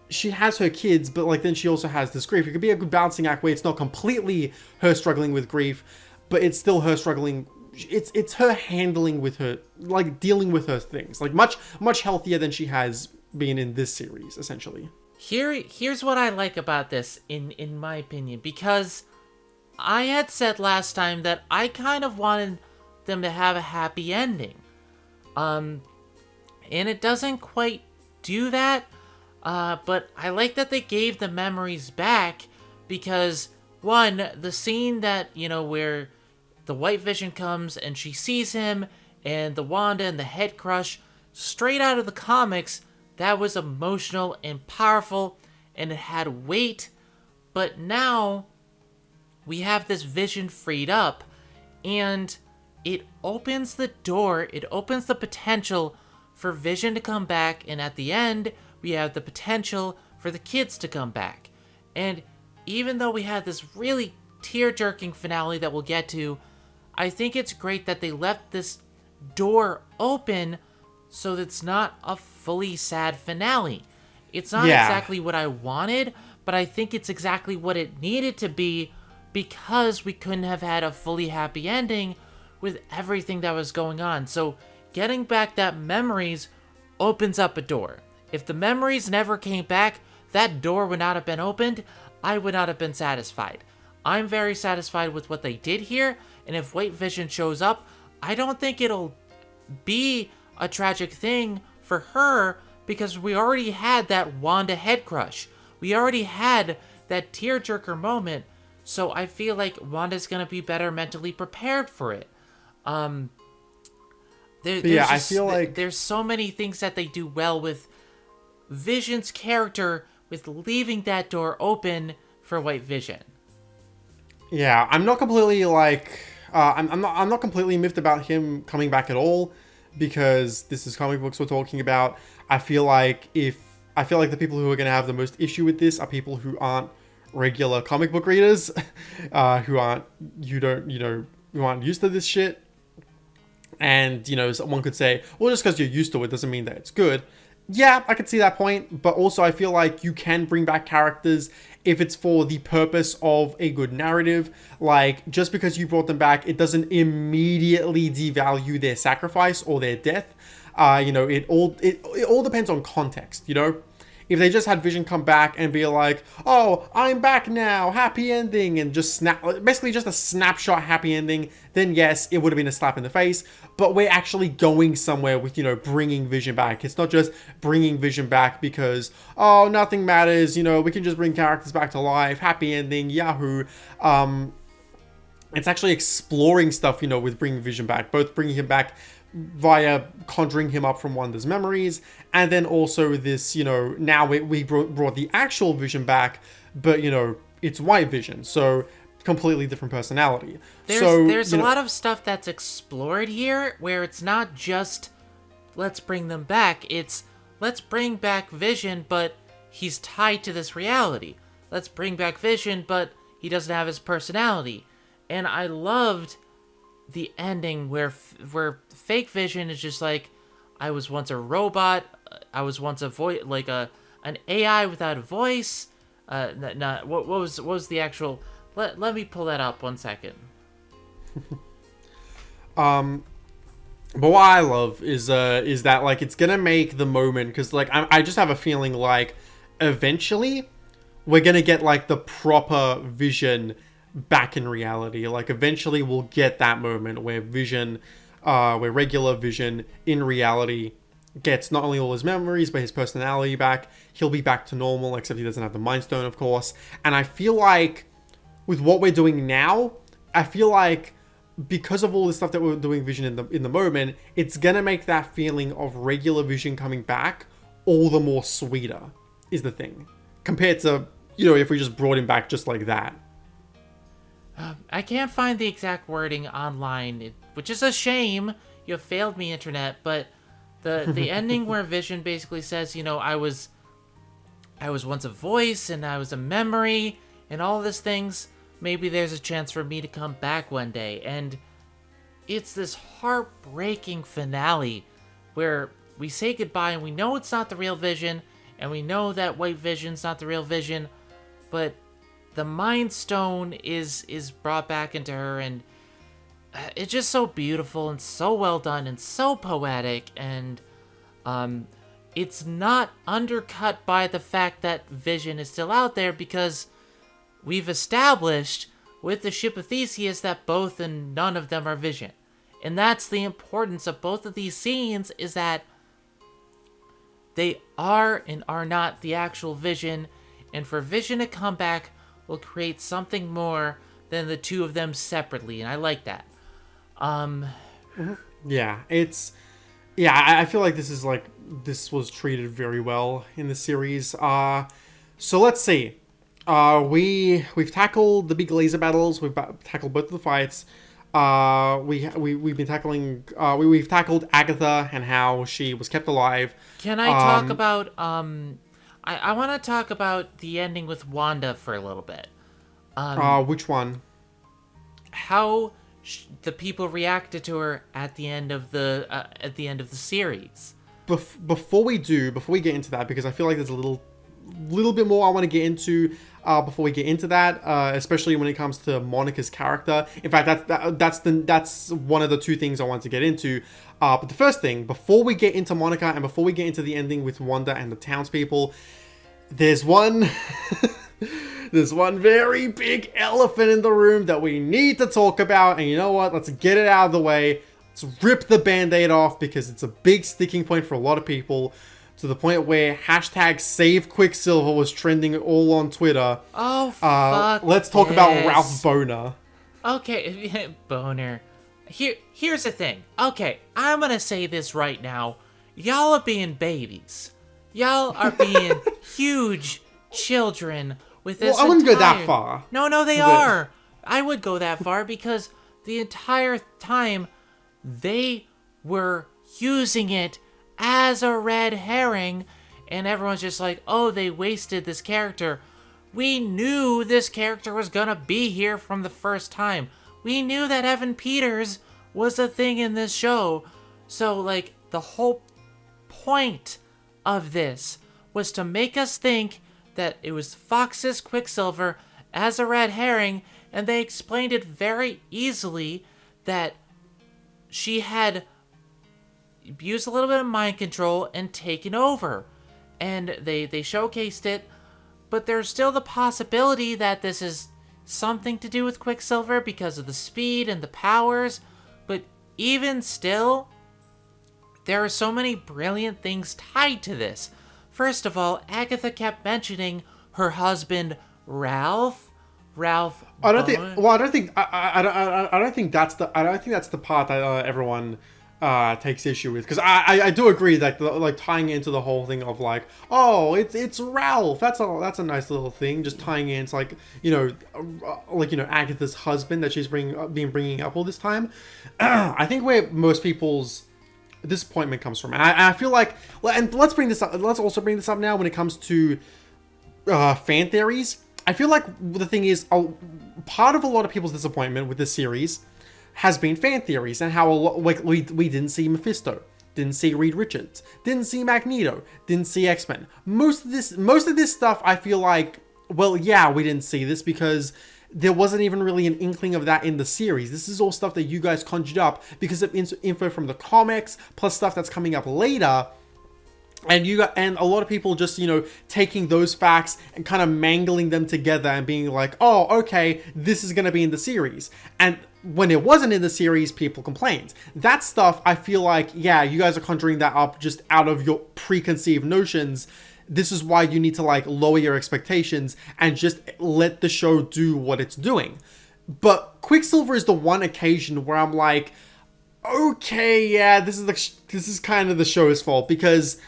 [SPEAKER 1] she has her kids, but like then she also has this grief. It could be a good balancing act where it's not completely her struggling with grief, but it's still her struggling. It's her handling with her, like dealing with her things, like much healthier than she has been in this series, essentially.
[SPEAKER 2] Here's what I like about this, in my opinion, because I had said last time that I kind of wanted them to have a happy ending. And it doesn't quite do that, but I like that they gave the memories back, because, one, the scene that, you know, where the White Vision comes and she sees him, and the Wanda and the head crush, straight out of the comics, that was emotional and powerful, and it had weight, but now we have this Vision freed up, and it opens the door, it opens the potential for Vision to come back, and at the end, we have the potential for the kids to come back. And even though we had this really tear-jerking finale that we'll get to, I think it's great that they left this door open so that it's not a fully sad finale. It's not exactly what I wanted, but I think it's exactly what it needed to be, because we couldn't have had a fully happy ending with everything that was going on. So getting back that memories opens up a door. If the memories never came back, that door would not have been opened. I would not have been satisfied. I'm very satisfied with what they did here, and if White Vision shows up, I don't think it'll be a tragic thing for her, because we already had that Wanda head crush. We already had that tearjerker moment, so I feel like Wanda's gonna be better mentally prepared for it. I feel like there's so many things that they do well with Vision's character, with leaving that door open for White Vision.
[SPEAKER 1] Yeah, I'm not completely like I'm not completely miffed about him coming back at all, because this is comic books we're talking about. I feel like the people who are going to have the most issue with this are people who aren't regular comic book readers, who aren't used to this shit. And, you know, someone could say, well, just because you're used to it doesn't mean that it's good. Yeah, I could see that point, but also I feel like you can bring back characters if it's for the purpose of a good narrative. Like, just because you brought them back, it doesn't immediately devalue their sacrifice or their death. You know, it all depends on context, you know? If they just had Vision come back and be like, oh, I'm back now, happy ending, and just basically just a snapshot happy ending, then yes, it would have been a slap in the face. But we're actually going somewhere with, you know, bringing Vision back. It's not just bringing Vision back because, oh, nothing matters, you know, we can just bring characters back to life, happy ending, yahoo. It's actually exploring stuff, you know, with bringing Vision back, both bringing him back via conjuring him up from Wanda's memories, and then also this, you know, now we brought the actual Vision back, but, you know, it's White Vision, so completely different personality.
[SPEAKER 2] There's a lot of stuff that's explored here, where it's not just let's bring them back, it's let's bring back Vision, but he's tied to this reality. Let's bring back Vision, but he doesn't have his personality. And I loved the ending where fake Vision is just like, I was once a robot, I was once a voice, like an AI without a voice. What was the actual? Let me pull that up 1 second.
[SPEAKER 1] But what I love is that, like, it's gonna make the moment, because like I just have a feeling like eventually we're gonna get like the proper Vision back in reality. Like, eventually we'll get that moment where regular Vision in reality gets not only all his memories but his personality back. He'll be back to normal, except he doesn't have the Mind Stone, of course. And I feel like with what we're doing now, I feel like because of all the stuff that we're doing Vision in the moment, it's gonna make that feeling of regular Vision coming back all the more sweeter, is the thing, compared to, you know, if we just brought him back just like that.
[SPEAKER 2] I can't find the exact wording online, which is a shame. You have failed me, internet. But the ending where Vision basically says, you know, I was once a voice and I was a memory and all these things. Maybe there's a chance for me to come back one day. And it's this heartbreaking finale where we say goodbye and we know it's not the real Vision, and we know that White Vision's not the real Vision, but the Mind Stone is brought back into her, and it's just so beautiful and so well done and so poetic, and it's not undercut by the fact that Vision is still out there, because we've established with the ship of Theseus that both and none of them are Vision. And that's the importance of both of these scenes, is that they are and are not the actual Vision, and for Vision to come back will create something more than the two of them separately, and I like that.
[SPEAKER 1] Yeah, I feel like this was treated very well in the series. So let's see. We've tackled the big laser battles. We've tackled both of the fights. We've been tackling. We've tackled Agatha and how she was kept alive.
[SPEAKER 2] Can I talk about I want to talk about the ending with Wanda for a little bit.
[SPEAKER 1] Which one?
[SPEAKER 2] How the people reacted to her at the end of the series.
[SPEAKER 1] Before we get into that, because I feel like there's a little bit more I want to get into before we get into that, especially when it comes to Monica's character. In fact, that's one of the two things I want to get into. But the first thing, before we get into Monica and before we get into the ending with Wanda and the townspeople, there's one there's one very big elephant in the room that we need to talk about. And you know what? Let's get it out of the way. Let's rip the Band-Aid off, because it's a big sticking point for a lot of people, to the point where hashtag Save Quicksilver was trending all on Twitter.
[SPEAKER 2] Oh, fuck
[SPEAKER 1] let's talk about Ralph Boner.
[SPEAKER 2] Okay, Boner. Here's the thing. Okay, I'm gonna say this right now. Y'all are being babies. Y'all are being huge children with this.
[SPEAKER 1] Well, I wouldn't go that far.
[SPEAKER 2] No, they are. I would go that far, because the entire time they were using it as a red herring, and everyone's just like, oh, they wasted this character. We knew this character was gonna be here from the first time. We knew that Evan Peters was a thing in this show. So, like, the whole point of this was to make us think that it was Fox's Quicksilver as a red herring, and they explained it very easily that she had used a little bit of mind control and taken over. And they showcased it, but there's still the possibility that this is something to do with Quicksilver because of the speed and the powers. But even still, there are so many brilliant things tied to this. First of all, Agatha kept mentioning her husband Ralph. I don't think that's the part that everyone takes issue with, because I do agree that like tying into the whole thing of like, oh, it's Ralph. That's a nice little thing. Just tying in, it's like, Agatha's husband that she's bringing up all this time. I think where most people's disappointment comes from, and I feel like, and let's also bring this up now when it comes to fan theories. I feel like the thing is, part of a lot of people's disappointment with this series has been fan theories, and how we didn't see Mephisto, didn't see Reed Richards, didn't see Magneto, didn't see X-Men. Most of this stuff, I feel like, well, yeah, we didn't see this because there wasn't even really an inkling of that in the series. This is all stuff that you guys conjured up because of info from the comics, plus stuff that's coming up later. And a lot of people just, taking those facts and kind of mangling them together and being like, oh, okay, this is going to be in the series. And when it wasn't in the series, people complained. That stuff, I feel like, yeah, you guys are conjuring that up just out of your preconceived notions. This is why you need to, like, lower your expectations and just let the show do what it's doing.
[SPEAKER 1] But Quicksilver is the one occasion where I'm like, okay, yeah, this is kind of the show's fault because,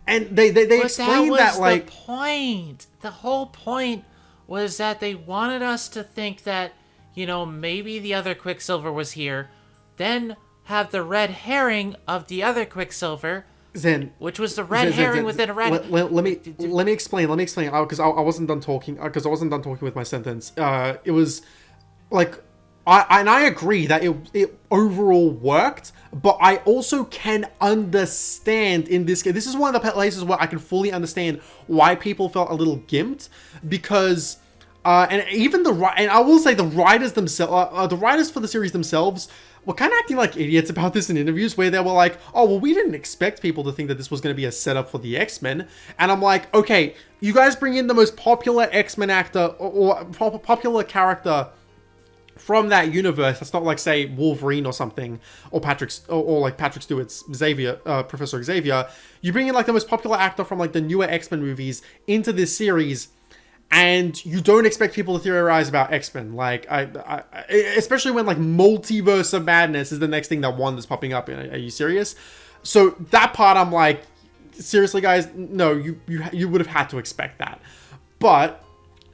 [SPEAKER 1] and they explain that like
[SPEAKER 2] the point. The whole point was that they wanted us to think that, maybe the other Quicksilver was here, then have the red herring of the other Quicksilver,
[SPEAKER 1] Zen,
[SPEAKER 2] which was the red herring within a red.
[SPEAKER 1] Let me explain. Because I wasn't done talking. Because I wasn't done talking with my sentence. It was like, I agree that it overall worked, but I also can understand in this case. This is one of the places where I can fully understand why people felt a little gimped, because and even and I will say the writers themselves, the writers for the series themselves, were kind of acting like idiots about this in interviews, where they were like, oh, well, we didn't expect people to think that this was going to be a setup for the X-Men. And I'm like, okay, you guys bring in the most popular X-Men actor or popular character from that universe. That's not like, say, Wolverine or something, or like Patrick Stewart's Xavier, Professor Xavier. You bring in like the most popular actor from like the newer X-Men movies into this series, and you don't expect people to theorize about X-Men. Like, I especially when like Multiverse of Madness is the next thing that Wanda's popping up in. Are you serious? So that part, I'm like, seriously, guys, no, you would have had to expect that. But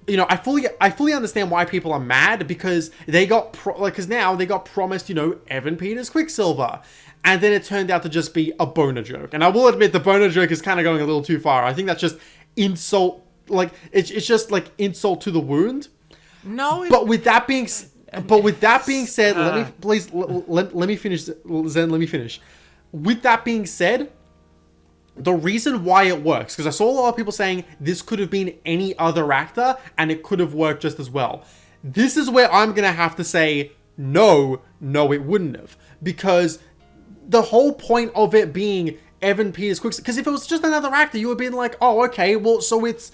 [SPEAKER 1] I fully understand why people are mad, because they got because now they got promised, Evan Peters Quicksilver, and then it turned out to just be a boner joke. And I will admit the boner joke is kind of going a little too far. I think that's just insult. Like, it's just like insult to the wound.
[SPEAKER 2] No.
[SPEAKER 1] But with that being said, let me please let me finish. Zen, let me finish. With that being said, the reason why it works, because I saw a lot of people saying this could have been any other actor and it could have worked just as well. This is where I'm gonna have to say no, it wouldn't have, because the whole point of it being Evan Peters Quicksilver, because if it was just another actor, you would have been like, oh, okay, well, so it's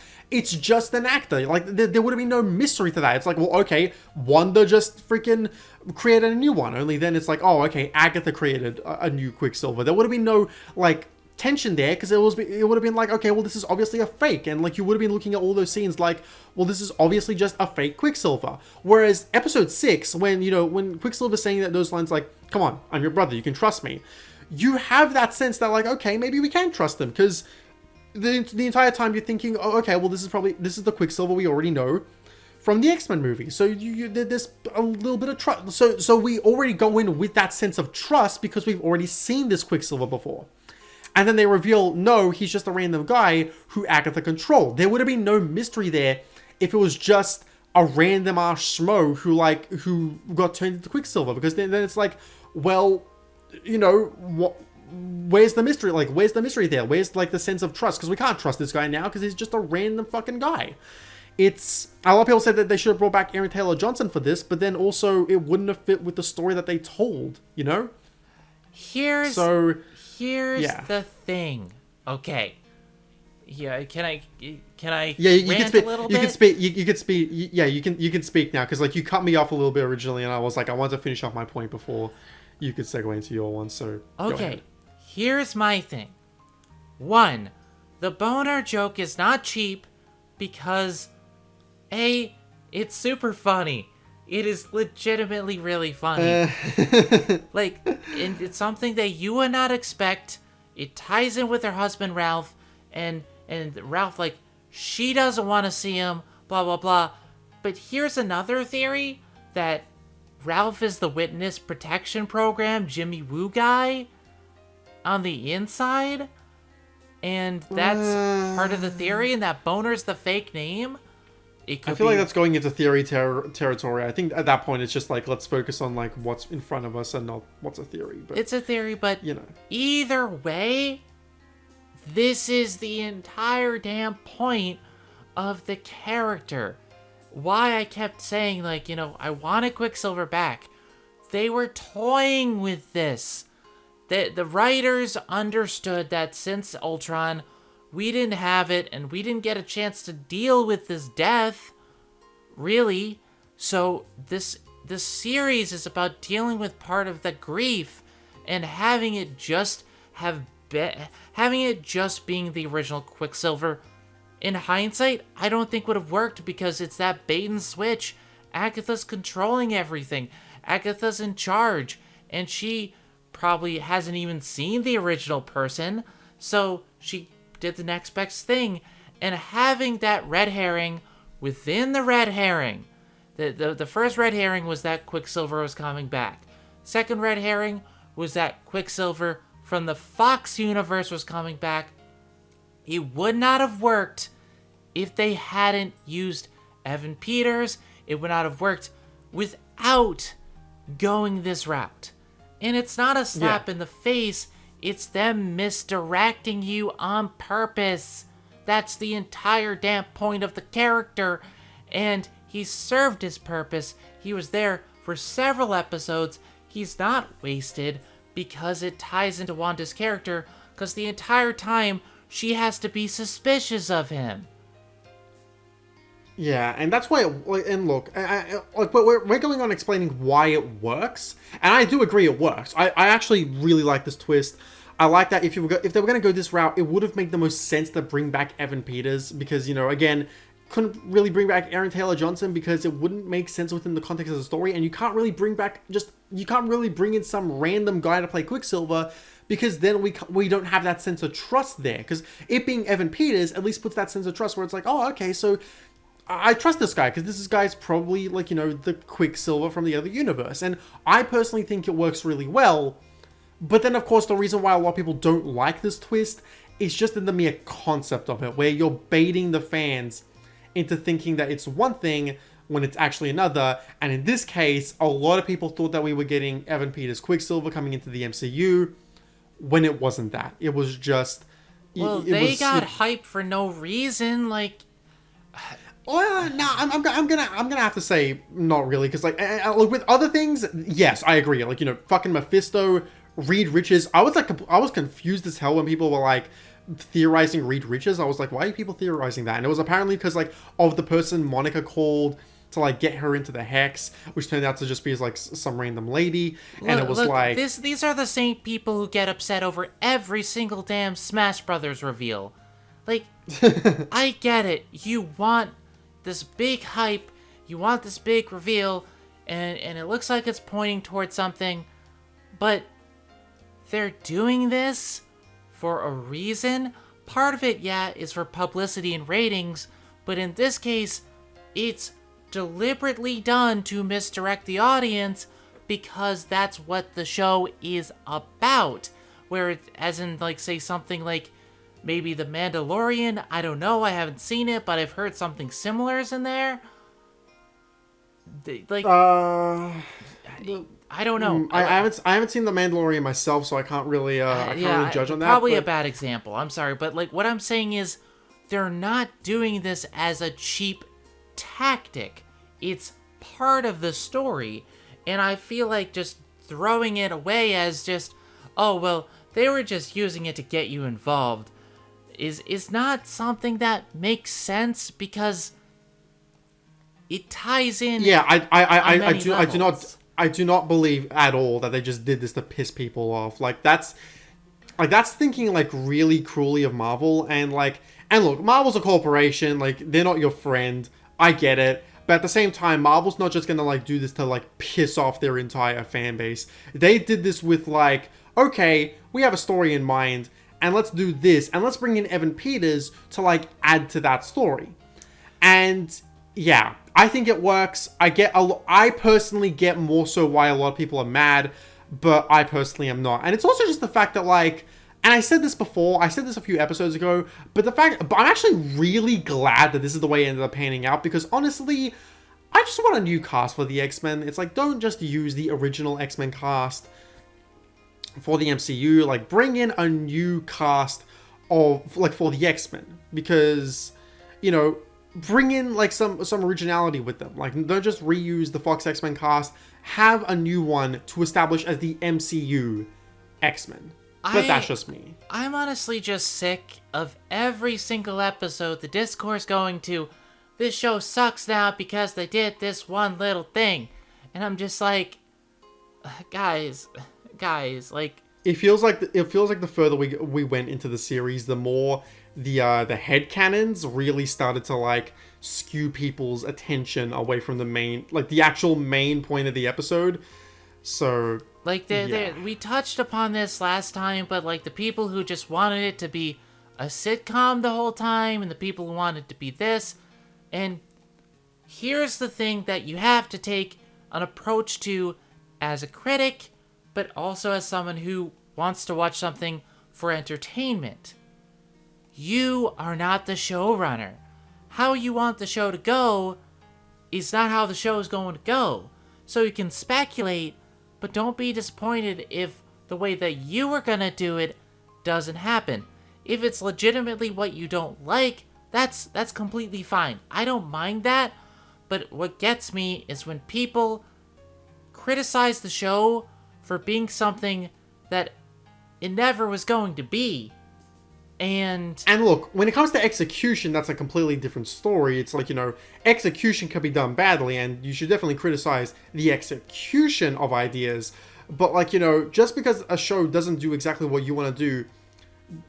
[SPEAKER 1] just an actor. Like, there would have been no mystery to that. It's like, well, okay, Wanda just freaking created a new one. Only then it's like, oh, okay, Agatha created a new Quicksilver. There would have been no, like, tension there, because it would have been like, okay, well, this is obviously a fake. And, like, you would have been looking at all those scenes like, well, this is obviously just a fake Quicksilver. Whereas episode 6, when Quicksilver's saying those lines like, come on, I'm your brother, you can trust me, you have that sense that, like, okay, maybe we can trust them, because the entire time you're thinking, oh, okay, well, this is the Quicksilver we already know from the X-Men movie. So there's a little bit of trust. So we already go in with that sense of trust because we've already seen this Quicksilver before. And then they reveal, no, he's just a random guy who Agatha controlled. There would have been no mystery there if it was just a random ass schmo who got turned into Quicksilver, because then it's like, well, what? Where's the mystery? Like, where's the mystery there? Where's, like, the sense of trust? Because we can't trust this guy now because he's just a random fucking guy. A lot of people said that they should have brought back Aaron Taylor Johnson for this, but then also it wouldn't have fit with the story that they told,
[SPEAKER 2] Here's
[SPEAKER 1] yeah.
[SPEAKER 2] the thing. Okay. Yeah, can I
[SPEAKER 1] yeah, you
[SPEAKER 2] rant
[SPEAKER 1] can speak,
[SPEAKER 2] a little
[SPEAKER 1] you
[SPEAKER 2] bit?
[SPEAKER 1] can speak, you can speak, yeah, you can speak now, because, like, you cut me off a little bit originally, and I was like, I wanted to finish off my point before you could segue into your one, so go
[SPEAKER 2] Okay,
[SPEAKER 1] ahead.
[SPEAKER 2] here's my thing. 1, the boner joke is not cheap because, A, it's super funny. It is legitimately really funny. Like, and it's something that you would not expect. It ties in with her husband, Ralph, and Ralph, like, she doesn't want to see him, blah, blah, blah. But here's another theory, that Ralph is the witness protection program Jimmy Woo guy on the inside, and that's part of the theory, and that Boner's the fake name.
[SPEAKER 1] I feel like that's going into theory territory. I think at that point it's just like, let's focus on, like, what's in front of us and not what's a theory. But
[SPEAKER 2] it's a theory, but either way, this is the entire damn point of the character. Why I kept saying, like, I wanted Quicksilver back. They were toying with this. The writers understood that since Ultron, we didn't have it, and we didn't get a chance to deal with this death, really. So this series is about dealing with part of the grief, and having it just being the original Quicksilver, in hindsight, I don't think would have worked, because it's that bait and switch Agatha's controlling everything. Agatha's in charge, and she probably hasn't even seen the original person, so she did the next best thing. And having that red herring within the red herring, the first red herring was that Quicksilver was coming back. Second red herring was that Quicksilver from the Fox universe was coming back. It would not have worked if they hadn't used Evan Peters. It would not have worked without going this route. And it's not a slap in the face. It's them misdirecting you on purpose. That's the entire damn point of the character. And he served his purpose. He was there for several episodes. He's not wasted because it ties into Wanda's character, because the entire time she has to be suspicious of him.
[SPEAKER 1] Yeah, and that's why, and look, we're going on explaining why it works, and I do agree it works. I actually really like this twist. I like that if they were going to go this route, it would have made the most sense to bring back Evan Peters, because, you know, again, couldn't really bring back Aaron Taylor-Johnson because it wouldn't make sense within the context of the story, and you can't really bring in some random guy to play Quicksilver, because then we don't have that sense of trust there, because it being Evan Peters at least puts that sense of trust where it's like, oh, okay, so I trust this guy, because this guy's probably, like, you know, the Quicksilver from the other universe, and I personally think it works really well. But then, of course, the reason why a lot of people don't like this twist is just in the mere concept of it, where you're baiting the fans into thinking that it's one thing when it's actually another. And in this case, a lot of people thought that we were getting Evan Peters Quicksilver coming into the MCU, when it wasn't that. It was just...
[SPEAKER 2] Well, they got hype for no reason, like...
[SPEAKER 1] Well, no, I'm gonna have to say not really, because like with other things, yes, I agree. Like, you know, fucking Mephisto, Reed Richards. I was confused as hell when people were like theorizing Reed Richards. I was like, why are people theorizing that? And it was apparently because like of the person Monica called to like get her into the hex, which turned out to just be like some random lady. And it was like
[SPEAKER 2] these are the same people who get upset over every single damn Smash Brothers reveal. Like, I get it. You want this big hype, you want this big reveal, and it looks like it's pointing towards something, but they're doing this for a reason. Part of it, yeah, is for publicity and ratings, but in this case, it's deliberately done to misdirect the audience, because that's what the show is about. Where, as in, like, say something like maybe The Mandalorian, I don't know, I haven't seen it, but I've heard something similar is in there. I don't know.
[SPEAKER 1] I haven't seen The Mandalorian myself, so I can't really judge on that.
[SPEAKER 2] Probably a bad example. I'm sorry, but like what I'm saying is, they're not doing this as a cheap tactic. It's part of the story, and I feel like just throwing it away as just, oh well, they were just using it to get you involved, is not something that makes sense, because it ties in.
[SPEAKER 1] Yeah, I do not believe at all that they just did this to piss people off. Like that's thinking like really cruelly of Marvel, and look, Marvel's a corporation, like they're not your friend. I get it. But at the same time, Marvel's not just gonna like do this to like piss off their entire fan base. They did this with like, okay, we have a story in mind, and let's do this, and let's bring in Evan Peters to like add to that story. And yeah, I think it works. I personally get more so why a lot of people are mad, but I personally am not. And it's also just the fact that like, and I said this before, I said this a few episodes ago, but I'm actually really glad that this is the way it ended up panning out, because honestly, I just want a new cast for the X-Men. It's like, don't just use the original X-Men cast for the MCU, like bring in a new cast of like for the X-Men, because, you know, bring in like some originality with them. Like, don't just reuse the Fox X-Men cast, have a new one to establish as the MCU X-Men. But that's just me.
[SPEAKER 2] I'm honestly just sick of every single episode the discourse going to, this show sucks now because they did this one little thing. And I'm just like, guys, like...
[SPEAKER 1] It feels like the further we went into the series, the more the headcanons really started to like skew people's attention away from the main, like the actual main point of the episode. So
[SPEAKER 2] like we touched upon this last time, but like the people who just wanted it to be a sitcom the whole time, and the people who wanted to be this, and here's the thing that you have to take an approach to as a critic, but also as someone who wants to watch something for entertainment. You are not the showrunner. How you want the show to go is not how the show is going to go. So you can speculate, but don't be disappointed if the way that you were gonna do it doesn't happen. If it's legitimately what you don't like, that's completely fine. I don't mind that, but what gets me is when people criticize the show for being something that it never was going to be. And
[SPEAKER 1] look, when it comes to execution, that's a completely different story. It's like, execution can be done badly, and you should definitely criticize the execution of ideas. But like, just because a show doesn't do exactly what you want to do,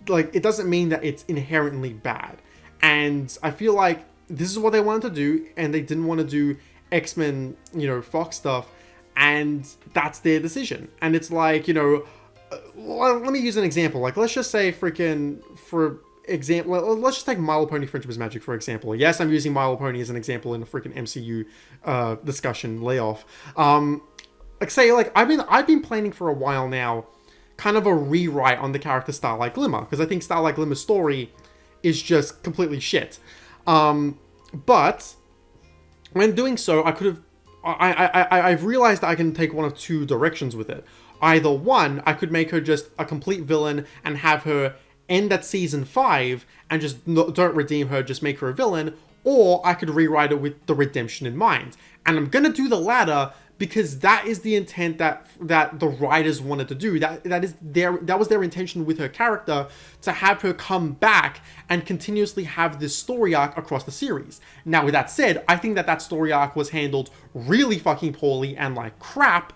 [SPEAKER 1] like, it doesn't mean that it's inherently bad. And I feel like this is what they wanted to do, and they didn't want to do X-Men, Fox stuff, and that's their decision. And it's like, let me use an example. Like, let's just say let's just take My Little Pony Friendship is Magic, for example. Yes, I'm using My Little Pony as an example in a freaking MCU discussion layoff. I've been planning for a while now, kind of a rewrite on the character Starlight Glimmer, because I think Starlight Glimmer's story is just completely shit. But when doing so, I've realized that I can take one of two directions with it. Either one, I could make her just a complete villain and have her end at season 5 and just don't redeem her, just make her a villain, or I could rewrite it with the redemption in mind. And I'm gonna do the latter because that is the intent that the writers wanted to do. That was their intention with her character, to have her come back and continuously have this story arc across the series. Now, with that said, I think that story arc was handled really fucking poorly and like crap,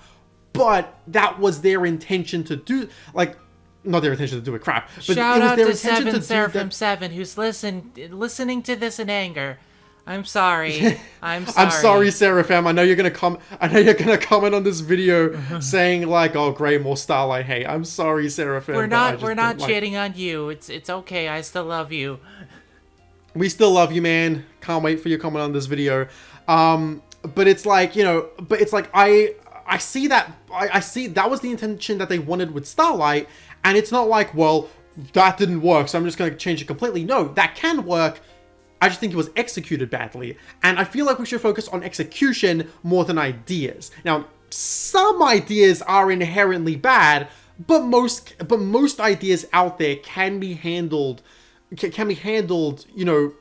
[SPEAKER 1] but that was their intention to do, like, not their intention to do it crap, but
[SPEAKER 2] shout
[SPEAKER 1] it was
[SPEAKER 2] out
[SPEAKER 1] their
[SPEAKER 2] to
[SPEAKER 1] intention to do
[SPEAKER 2] Seraphim 7 who's listening to this in anger. I'm sorry. I'm
[SPEAKER 1] sorry, Seraphim. I know you're gonna comment on this video saying like, "Oh, great, more Starlight hate." I'm sorry, Seraphim.
[SPEAKER 2] We're not shitting on you. It's okay. I still love you.
[SPEAKER 1] We still love you, man. Can't wait for your comment on this video. But it's like, I see that was the intention that they wanted with Starlight, and it's not like, well, that didn't work, so I'm just going to change it completely. No, that can work. I just think it was executed badly, and I feel like we should focus on execution more than ideas. Now, some ideas are inherently bad, but most ideas out there can be handled,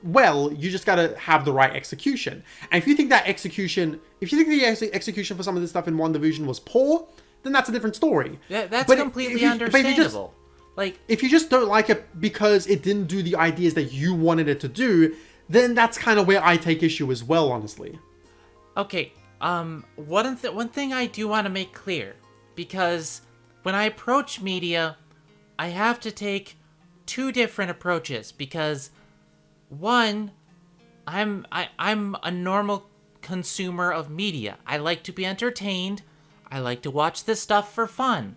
[SPEAKER 1] well. You just gotta have the right execution. And if you think the execution for some of this stuff in WandaVision was poor, then that's a different story.
[SPEAKER 2] Yeah, that's completely understandable.
[SPEAKER 1] If you just don't like it because it didn't do the ideas that you wanted it to do, then that's kind of where I take issue as well, honestly.
[SPEAKER 2] Okay, one thing I do want to make clear, because when I approach media, I have to take two different approaches, because one, I'm a normal consumer of media. I like to be entertained. I like to watch this stuff for fun.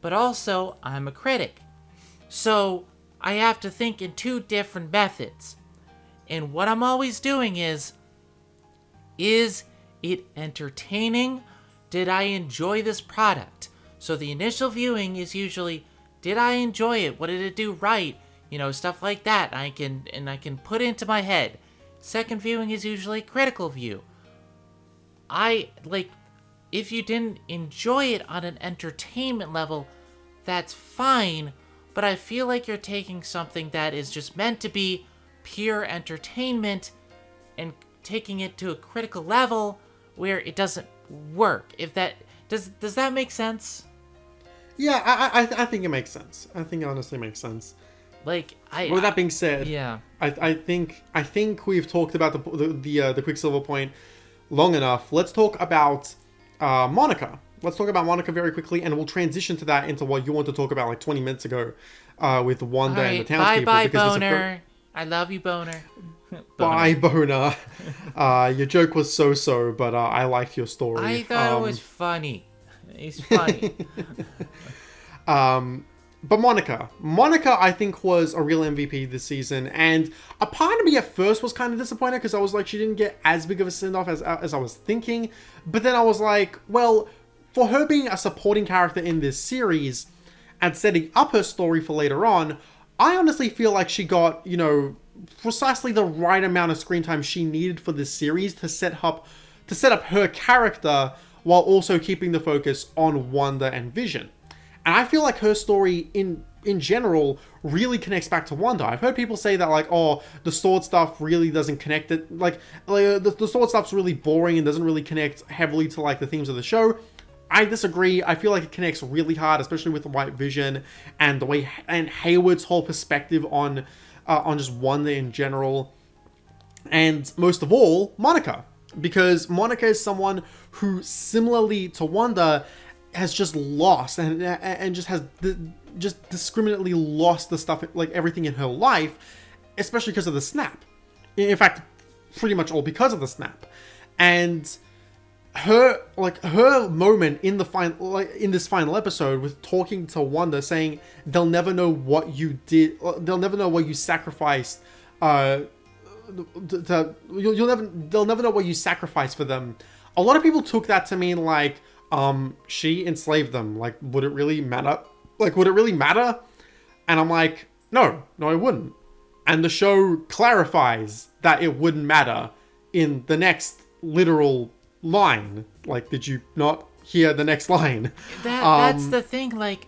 [SPEAKER 2] But also, I'm a critic. So, I have to think in two different methods. And what I'm always doing is it entertaining? Did I enjoy this product? So the initial viewing is usually, did I enjoy it? What did it do right? Stuff like that. I can put into my head. Second viewing is usually critical view. If you didn't enjoy it on an entertainment level, that's fine, but I feel like you're taking something that is just meant to be pure entertainment and taking it to a critical level where it doesn't work. If that does that make sense?
[SPEAKER 1] Yeah, I think it makes sense. I think it honestly makes sense. With that being said,
[SPEAKER 2] yeah,
[SPEAKER 1] I think we've talked about the Quicksilver point long enough. Let's talk about Monica, let's talk about Monica very quickly, and we'll transition to that into what you want to talk about like 20 minutes ago with Wanda and the townspeople.
[SPEAKER 2] Bye, Boner. I love you, Boner.
[SPEAKER 1] Bye, Boner. Your joke was so, but I liked your story.
[SPEAKER 2] I thought it was funny. It's funny.
[SPEAKER 1] But Monica, I think was a real MVP this season, and a part of me at first was kind of disappointed because I was like, she didn't get as big of a send-off as I was thinking. But then I was like, well, for her being a supporting character in this series and setting up her story for later on, I honestly feel like she got, precisely the right amount of screen time she needed for this series to set up her character while also keeping the focus on Wanda and Vision. And I feel like her story in general really connects back to Wanda. I've heard people say that like, oh, the sword stuff really doesn't connect it. Like the sword stuff's really boring and doesn't really connect heavily to like the themes of the show. I disagree. I feel like it connects really hard, especially with White Vision and the way and Hayward's whole perspective on just Wanda in general, and most of all, Monica, because Monica is someone who, similarly to Wanda, has just lost and just has just discriminately lost the stuff, like everything in her life, especially because of the snap. In fact, pretty much all because of the snap. And her moment in this final episode with talking to Wanda, saying they'll never know what you did, they'll never know what you sacrificed, they'll never know what you sacrificed for them. A lot of people took that to mean like, she enslaved them. Like, would it really matter? And I'm like, no, it wouldn't. And the show clarifies that it wouldn't matter in the next literal line. Like, did you not hear the next line?
[SPEAKER 2] That's the thing. Like,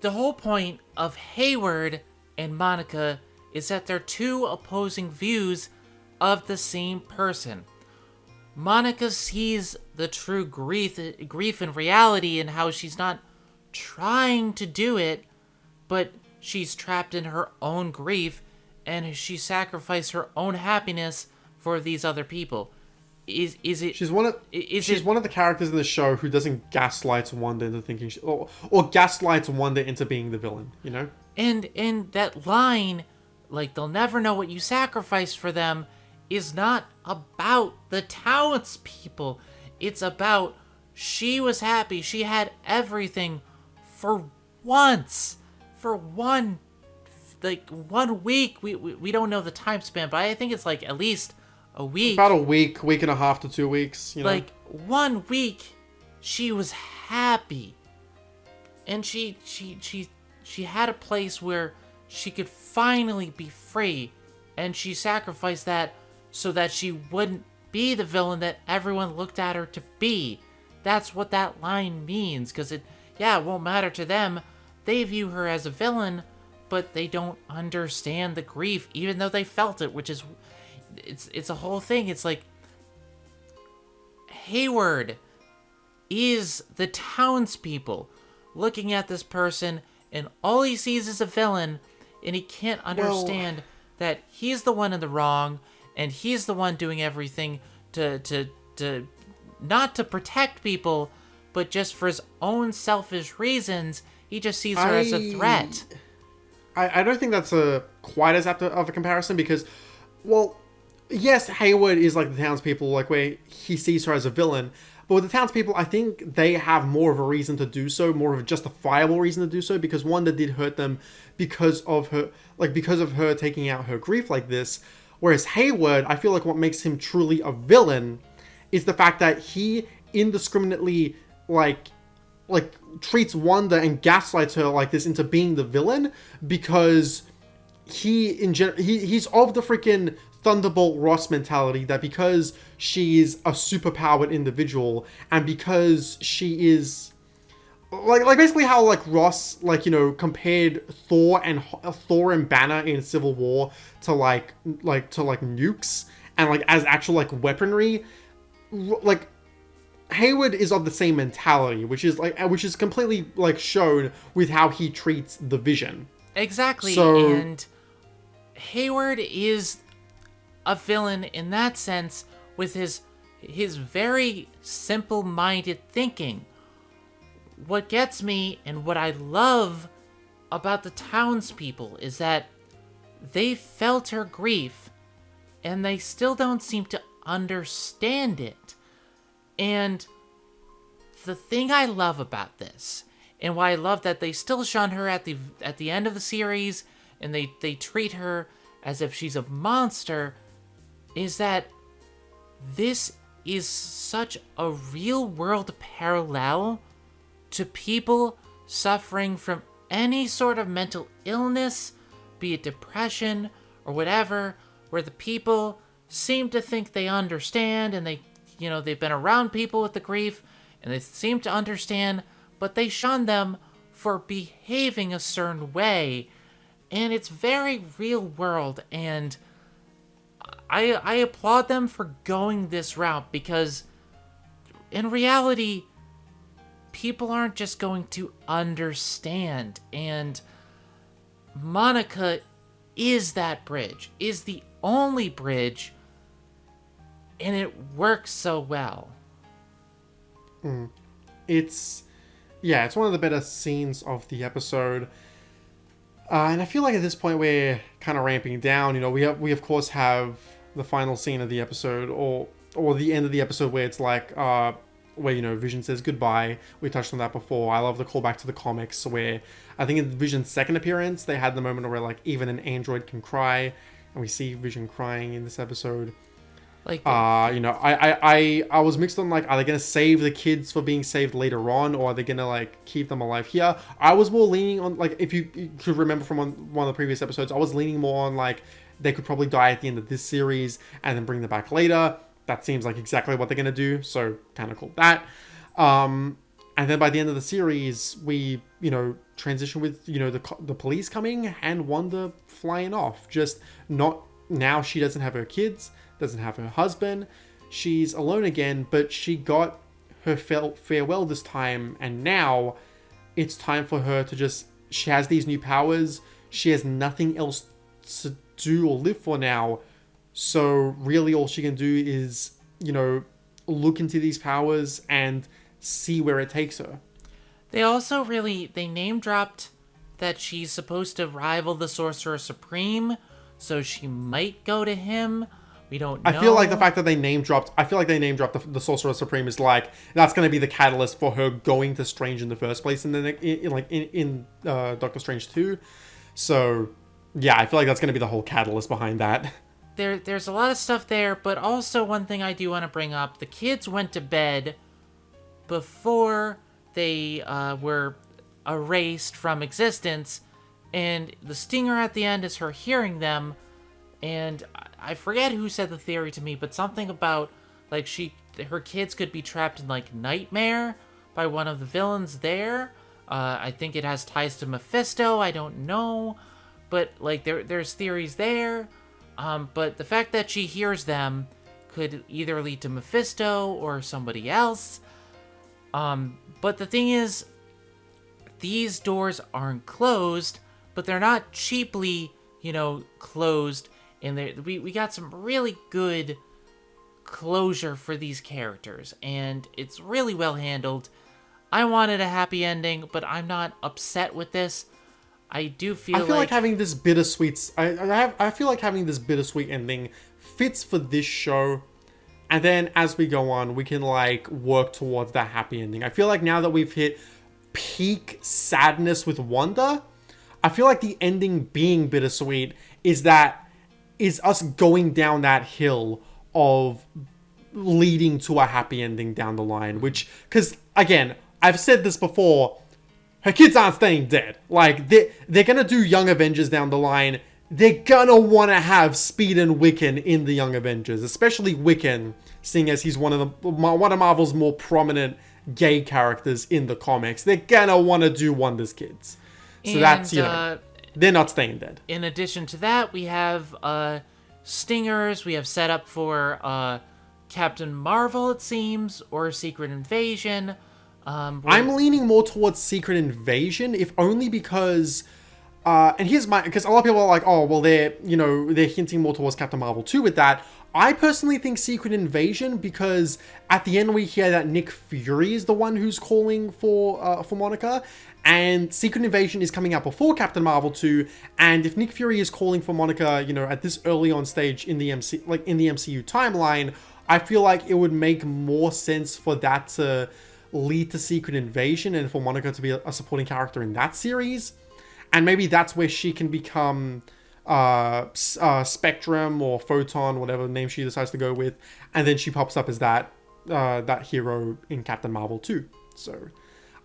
[SPEAKER 2] the whole point of Hayward and Monica is that they're two opposing views of the same person. Monica sees the true grief in reality and how she's not trying to do it, but she's trapped in her own grief and she sacrificed her own happiness for these other people. Is it? She's one of
[SPEAKER 1] the characters in the show who doesn't gaslight Wanda into thinking or gaslights Wanda into being the villain.
[SPEAKER 2] And that line, like, they'll never know what you sacrificed for them, is not about the townspeople. It's about she was happy. She had everything for once. For 1 week. We don't know the time span, but I think it's like at least a week.
[SPEAKER 1] About a week and a half to 2 weeks.
[SPEAKER 2] Like 1 week, she was happy. And she had a place where she could finally be free. And she sacrificed that so that she wouldn't be the villain that everyone looked at her to be. That's what that line means, because it won't matter to them. They view her as a villain, but they don't understand the grief, even though they felt it, which is, it's a whole thing. It's like, Hayward is the townspeople looking at this person, and all he sees is a villain, and he can't understand that he's the one in the wrong, and he's the one doing everything to not to protect people, but just for his own selfish reasons. He just sees her as a threat.
[SPEAKER 1] I don't think that's quite as apt of a comparison because, well, yes, Hayward is like the townspeople, like where he sees her as a villain. But with the townspeople, I think they have more of a reason to do so, more of a justifiable reason to do so, because Wanda did hurt them because of her taking out her grief like this. Whereas Hayward, I feel like what makes him truly a villain is the fact that he indiscriminately like treats Wanda and gaslights her like this into being the villain because he's of the freaking Thunderbolt Ross mentality that because she is a superpowered individual and because she is like basically how like Ross compared Thor and Banner in Civil War to like nukes and like as actual like weaponry, like Hayward is of the same mentality, which is completely like shown with how he treats the Vision.
[SPEAKER 2] Exactly.
[SPEAKER 1] So,
[SPEAKER 2] and Hayward is a villain in that sense with his very simple-minded thinking. what gets me and what I love about the townspeople is that they felt her grief and they still don't seem to understand it. And the thing I love about this, and why I love that they still shun her at the end of the series, and they treat her as if she's a monster, is that this is such a real-world parallel to people suffering from any sort of mental illness, be it depression or whatever, where the people seem to think they understand, and they've been around people with the grief, and they seem to understand, but they shun them for behaving a certain way. And it's very real world, and I applaud them for going this route, because in reality, people aren't just going to understand, and Monica is that bridge, is the only bridge, and it works so well.
[SPEAKER 1] It's one of the better scenes of the episode. And I feel like at this point we're kind of ramping down. We of course have the final scene of the episode, or the end of the episode, where it's like, where Vision says goodbye. We touched on that before. I love the callback to the comics, where I think in Vision's second appearance, they had the moment where like even an android can cry, and we see Vision crying in this episode.
[SPEAKER 2] Like,
[SPEAKER 1] I was mixed on, like, are they gonna save the kids for being saved later on, or are they gonna like keep them alive here? I was more leaning on, like, if you could remember from one of the previous episodes, I was leaning more on like they could probably die at the end of this series and then bring them back later. That seems like exactly what they're gonna do, so kind of cool that. And then by the end of the series, we transition with the police coming and Wanda flying off. Just not now. She doesn't have her kids. Doesn't have her husband. She's alone again, but she got her farewell this time, and now it's time for her to she has these new powers. She has nothing else to do or live for now. So really all she can do is, look into these powers and see where it takes her.
[SPEAKER 2] They also they name dropped that she's supposed to rival the Sorcerer Supreme, so she might go to him. We don't know.
[SPEAKER 1] I feel like the fact that they name dropped the Sorcerer Supreme is like, that's going to be the catalyst for her going to Strange in the first place, and then in Doctor Strange 2. So yeah, I feel like that's going to be the whole catalyst behind that.
[SPEAKER 2] There's a lot of stuff there, but also one thing I do want to bring up: the kids went to bed before they were erased from existence, and the stinger at the end is her hearing them. And I forget who said the theory to me, but something about like her kids could be trapped in like Nightmare by one of the villains there. I think it has ties to Mephisto. I don't know, but like there's theories there. But the fact that she hears them could either lead to Mephisto or somebody else. But the thing is, these doors aren't closed, but they're not cheaply, closed. And we got some really good closure for these characters, and it's really well handled. I wanted a happy ending, but I'm not upset with this. I feel like
[SPEAKER 1] having this bittersweet. I feel like having this bittersweet ending fits for this show, and then as we go on, we can like work towards that happy ending. I feel like now that we've hit peak sadness with Wanda, I feel like the ending being bittersweet is us going down that hill of leading to a happy ending down the line. Which, because again, I've said this before, her kids aren't staying dead. Like, they're gonna do Young Avengers down the line. They're gonna want to have Speed and Wiccan in the Young Avengers, especially Wiccan, seeing as he's one of Marvel's more prominent gay characters in the comics. They're gonna want to do Wanda's kids. So that's, they're not staying dead.
[SPEAKER 2] In addition to that, we have stingers. We have set up for Captain Marvel, it seems, or Secret Invasion.
[SPEAKER 1] I'm leaning more towards Secret Invasion, if only because... and here's because a lot of people are like, oh, well, they're hinting more towards Captain Marvel 2 with that. I personally think Secret Invasion, because at the end we hear that Nick Fury is the one who's calling for Monica, and Secret Invasion is coming out before Captain Marvel 2, and if Nick Fury is calling for Monica, you know, at this early on stage in the MCU timeline, I feel like it would make more sense for that to lead to Secret Invasion and for Monica to be a supporting character in that series. And maybe that's where she can become Spectrum or Photon, whatever name she decides to go with, and then she pops up as that hero in Captain Marvel 2. So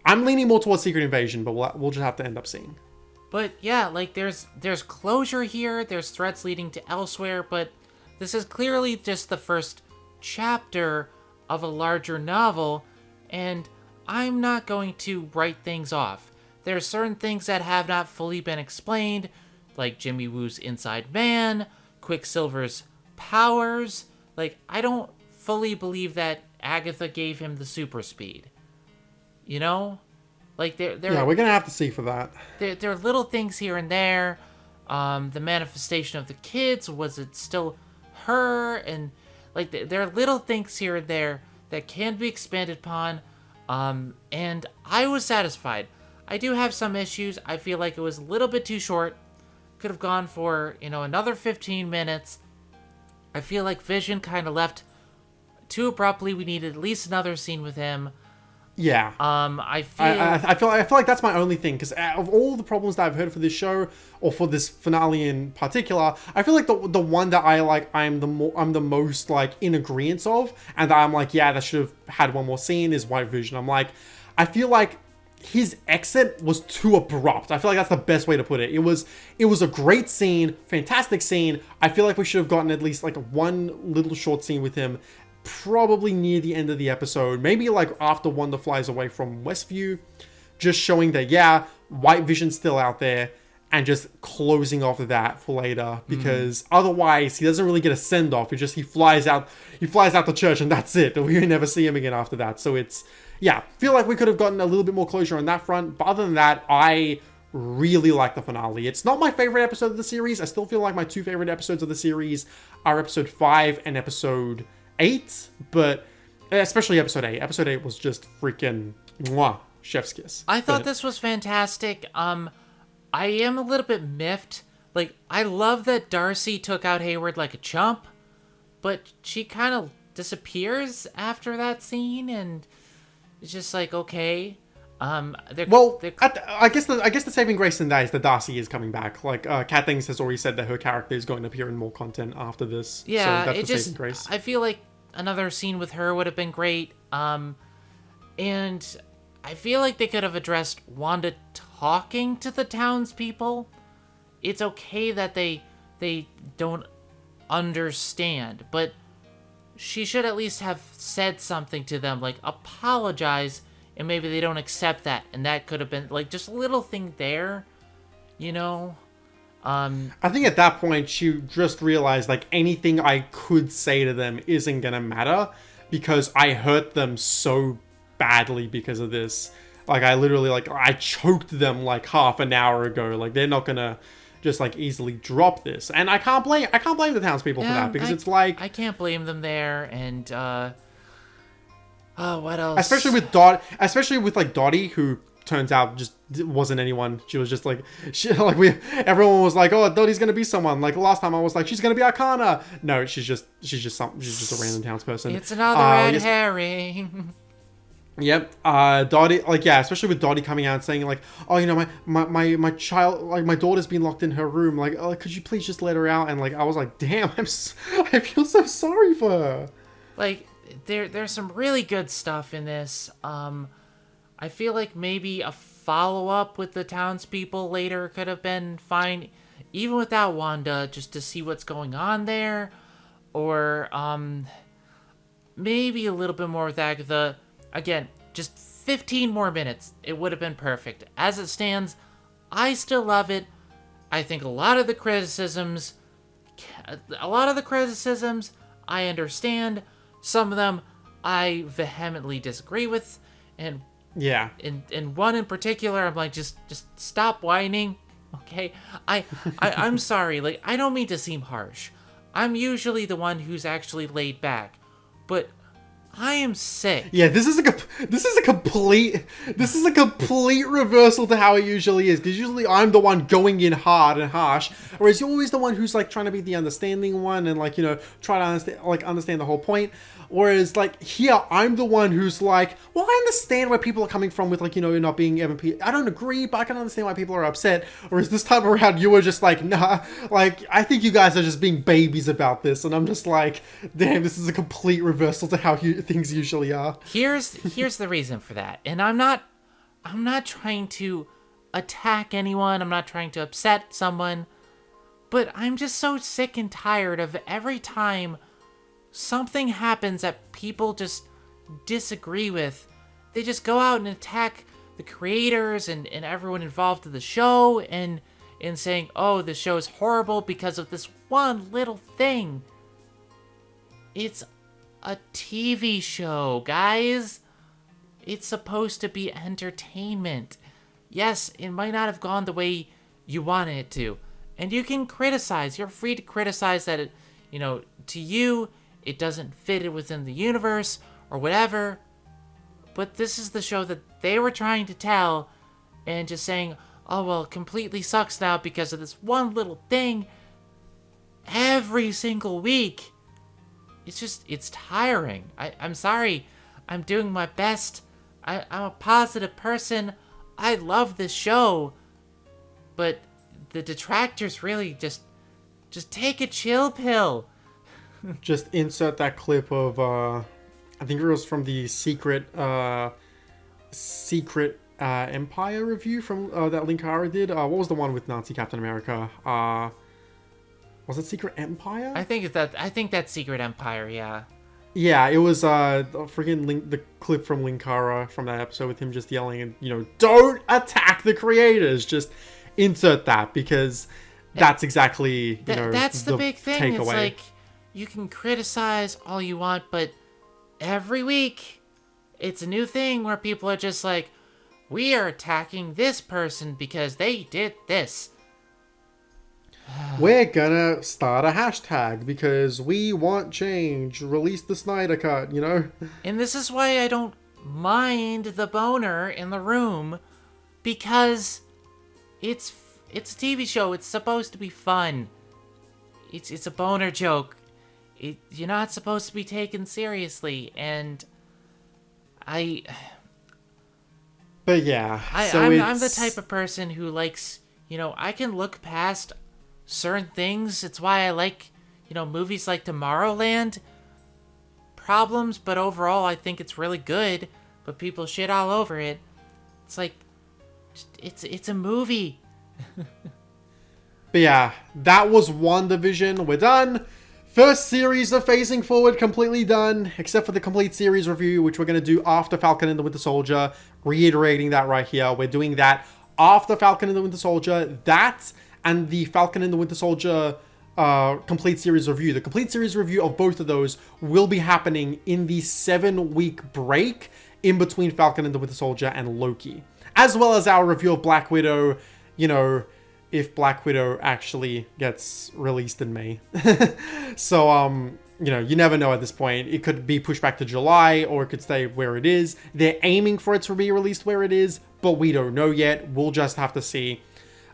[SPEAKER 1] I'm leaning more towards Secret Invasion, but we'll just have to end up seeing.
[SPEAKER 2] But yeah, like there's closure here, there's threads leading to elsewhere, but this is clearly just the first chapter of a larger novel, and I'm not going to write things off. There are certain things that have not fully been explained, like Jimmy Woo's inside man, Quicksilver's powers. Like, I don't fully believe that Agatha gave him the super speed. You know? Like, yeah,
[SPEAKER 1] we're gonna have to see for that.
[SPEAKER 2] There are little things here and there. The manifestation of the kids, was it still her? And, like, there are little things here and there that can be expanded upon. And I was satisfied. I do have some issues. I feel like it was a little bit too short. Could have gone for, you know, another 15 minutes. I feel like Vision kind of left too abruptly. We needed at least another scene with him.
[SPEAKER 1] Yeah.
[SPEAKER 2] I feel
[SPEAKER 1] like that's my only thing, because of all the problems that I've heard for this show, or for this finale in particular, I feel like the one that I'm the most like in agreement of, and that I'm like, yeah, that should have had one more scene, is White Vision. I'm like, I feel like his exit was too abrupt. I feel like that's the best way to put it. It was a great scene, fantastic scene. I feel like we should have gotten at least like one little short scene with him, probably near the end of the episode, maybe like after Wanda flies away from Westview, just showing that, yeah, White Vision's still out there, and just closing off of that for later, because otherwise he doesn't really get a send-off. He flies out the church, and that's it. We never see him again after that. So it's, yeah, feel like we could have gotten a little bit more closure on that front. But other than that, I really like the finale. It's not my favorite episode of the series. I still feel like my two favorite episodes of the series are episode 5 and episode 8, but especially episode 8. Episode 8 was just freaking chef's kiss.
[SPEAKER 2] I thought this was fantastic. I am a little bit miffed. Like, I love that Darcy took out Hayward like a chump, but she kind of disappears after that scene, and it's just like, okay.
[SPEAKER 1] I guess the saving grace in that is that Darcy is coming back. Like, Kat Dennings has already said that her character is going to appear in more content after this.
[SPEAKER 2] Yeah,
[SPEAKER 1] so that's the saving grace.
[SPEAKER 2] I feel like another scene with her would have been great. And I feel like they could have addressed Wanda talking to the townspeople. It's okay that they don't understand, but she should at least have said something to them, like apologize, and maybe they don't accept that, and that could have been like just a little thing there, you know.
[SPEAKER 1] I think at that point she just realized, like, anything I could say to them isn't gonna matter, because I hurt them so badly because of this. Like, I literally, like, I choked them like half an hour ago. Like, they're not gonna just like easily drop this, and I can't blame the townspeople for that, because it's like,
[SPEAKER 2] I can't blame them there. And what else?
[SPEAKER 1] Especially with like Dottie, who turns out just wasn't anyone. She was just like, everyone was like, oh, Dottie's gonna be someone. Like last time I was like, she's gonna be Arcana. No, she's just a random townsperson.
[SPEAKER 2] It's another red herring.
[SPEAKER 1] Yep. Dottie, like, yeah, especially with Dottie coming out and saying like, oh, you know, my child, like, my daughter's been locked in her room. Like, oh, could you please just let her out? And like, I was like, damn, I feel so sorry for her.
[SPEAKER 2] Like, there's some really good stuff in this. I feel like maybe a follow-up with the townspeople later could have been fine, even without Wanda, just to see what's going on there. Or, maybe a little bit more with Agatha. Again, just 15 more minutes. It would have been perfect. As it stands, I still love it. I think a lot of the criticisms I understand. Some of them I vehemently disagree with. And
[SPEAKER 1] yeah,
[SPEAKER 2] in one in particular, I'm like, just stop whining, okay? I'm sorry, like, I don't mean to seem harsh. I'm usually the one who's actually laid back, but I am sick.
[SPEAKER 1] Yeah, this is a complete reversal to how it usually is. Because usually I'm the one going in hard and harsh, whereas you're always the one who's like trying to be the understanding one and like, you know, try to understand the whole point. Whereas like here, I'm the one who's like, well, I understand where people are coming from with like, you know, not being MVP. I don't agree, but I can understand why people are upset. Whereas this time around, you were just like, nah, like I think you guys are just being babies about this, and I'm just like, damn, this is a complete reversal to how things usually are.
[SPEAKER 2] Here's the reason for that, and I'm not trying to attack anyone. I'm not trying to upset someone, but I'm just so sick and tired of every time something happens that people just disagree with, they just go out and attack the creators and everyone involved in the show and saying, oh, the show is horrible because of this one little thing. It's a TV show, guys. It's supposed to be entertainment. Yes, it might not have gone the way you wanted it to. And you can criticize. You're free to criticize that it, you know, to you, it doesn't fit within the universe or whatever. But this is the show that they were trying to tell, and just saying, oh, well, it completely sucks now because of this one little thing every single week. It's tiring. I'm sorry. I'm doing my best. I'm a positive person. I love this show. But the detractors really just take a chill pill.
[SPEAKER 1] Just insert that clip of I think it was from the Secret Empire review from that Linkara did. What was the one with Nazi Captain America? Was it Secret Empire?
[SPEAKER 2] I think that's Secret Empire, yeah.
[SPEAKER 1] Yeah, it was the clip from Linkara from that episode with him just yelling and, you know, don't attack the creators. Just insert that, because that's exactly, you know,
[SPEAKER 2] that's the big thing.
[SPEAKER 1] Takeaway.
[SPEAKER 2] It's like, you can criticize all you want, but every week it's a new thing where people are just like, we are attacking this person because they did this.
[SPEAKER 1] We're gonna start a hashtag because we want change. Release the Snyder Cut, you know?
[SPEAKER 2] And this is why I don't mind the boner in the room, because it's a TV show. It's supposed to be fun. It's a boner joke. You're not supposed to be taken seriously, and
[SPEAKER 1] But yeah,
[SPEAKER 2] I'm the type of person who likes, you know, I can look past certain things. It's why I like, you know, movies like Tomorrowland. Problems, but overall I think it's really good, but people shit all over it. It's like, it's a movie.
[SPEAKER 1] But yeah, that was WandaVision. We're done. First series of Phasing Forward completely done, except for the complete series review, which we're going to do after Falcon and the Winter Soldier. Reiterating that right here. We're doing that after Falcon and the Winter Soldier. That and the Falcon and the Winter Soldier complete series review. The complete series review of both of those will be happening in the 7-week break in between Falcon and the Winter Soldier and Loki. As well as our review of Black Widow, you know, if Black Widow actually gets released in May. So, you know, you never know at this point. It could be pushed back to July, or it could stay where it is. They're aiming for it to be released where it is, but we don't know yet. We'll just have to see.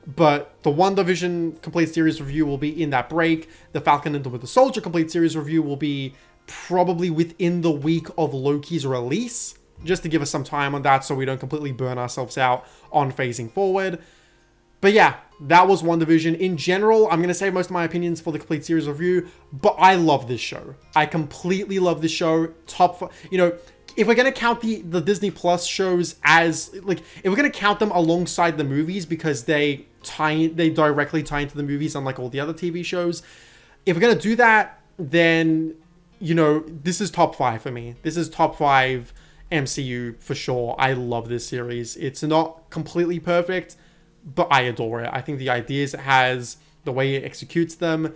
[SPEAKER 1] But the WandaVision complete series review will be in that break. The Falcon and the Winter Soldier complete series review will be probably within the week of Loki's release, just to give us some time on that so we don't completely burn ourselves out on Phasing Forward. But yeah, that was WandaVision. In general, I'm going to save most of my opinions for the complete series review, but I love this show. I completely love this show. You know, if we're going to count the Disney Plus shows as, like, if we're going to count them alongside the movies because they directly tie into the movies unlike all the other TV shows, if we're going to do that, then, you know, this is top 5 for me. This is top 5 MCU for sure. I love this series. It's not completely perfect, but I adore it. I think the ideas it has, the way it executes them,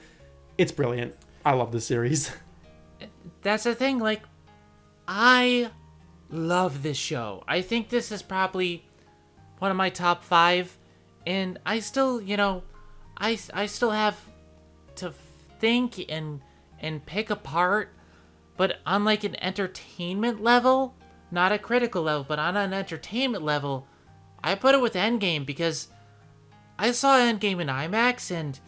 [SPEAKER 1] it's brilliant. I love this series.
[SPEAKER 2] That's the thing, like, I love this show. I think this is probably one of my top 5, and I still, you know, I still have to think and pick apart, but on like an entertainment level, not a critical level, but on an entertainment level, I put it with Endgame because I saw Endgame in IMAX and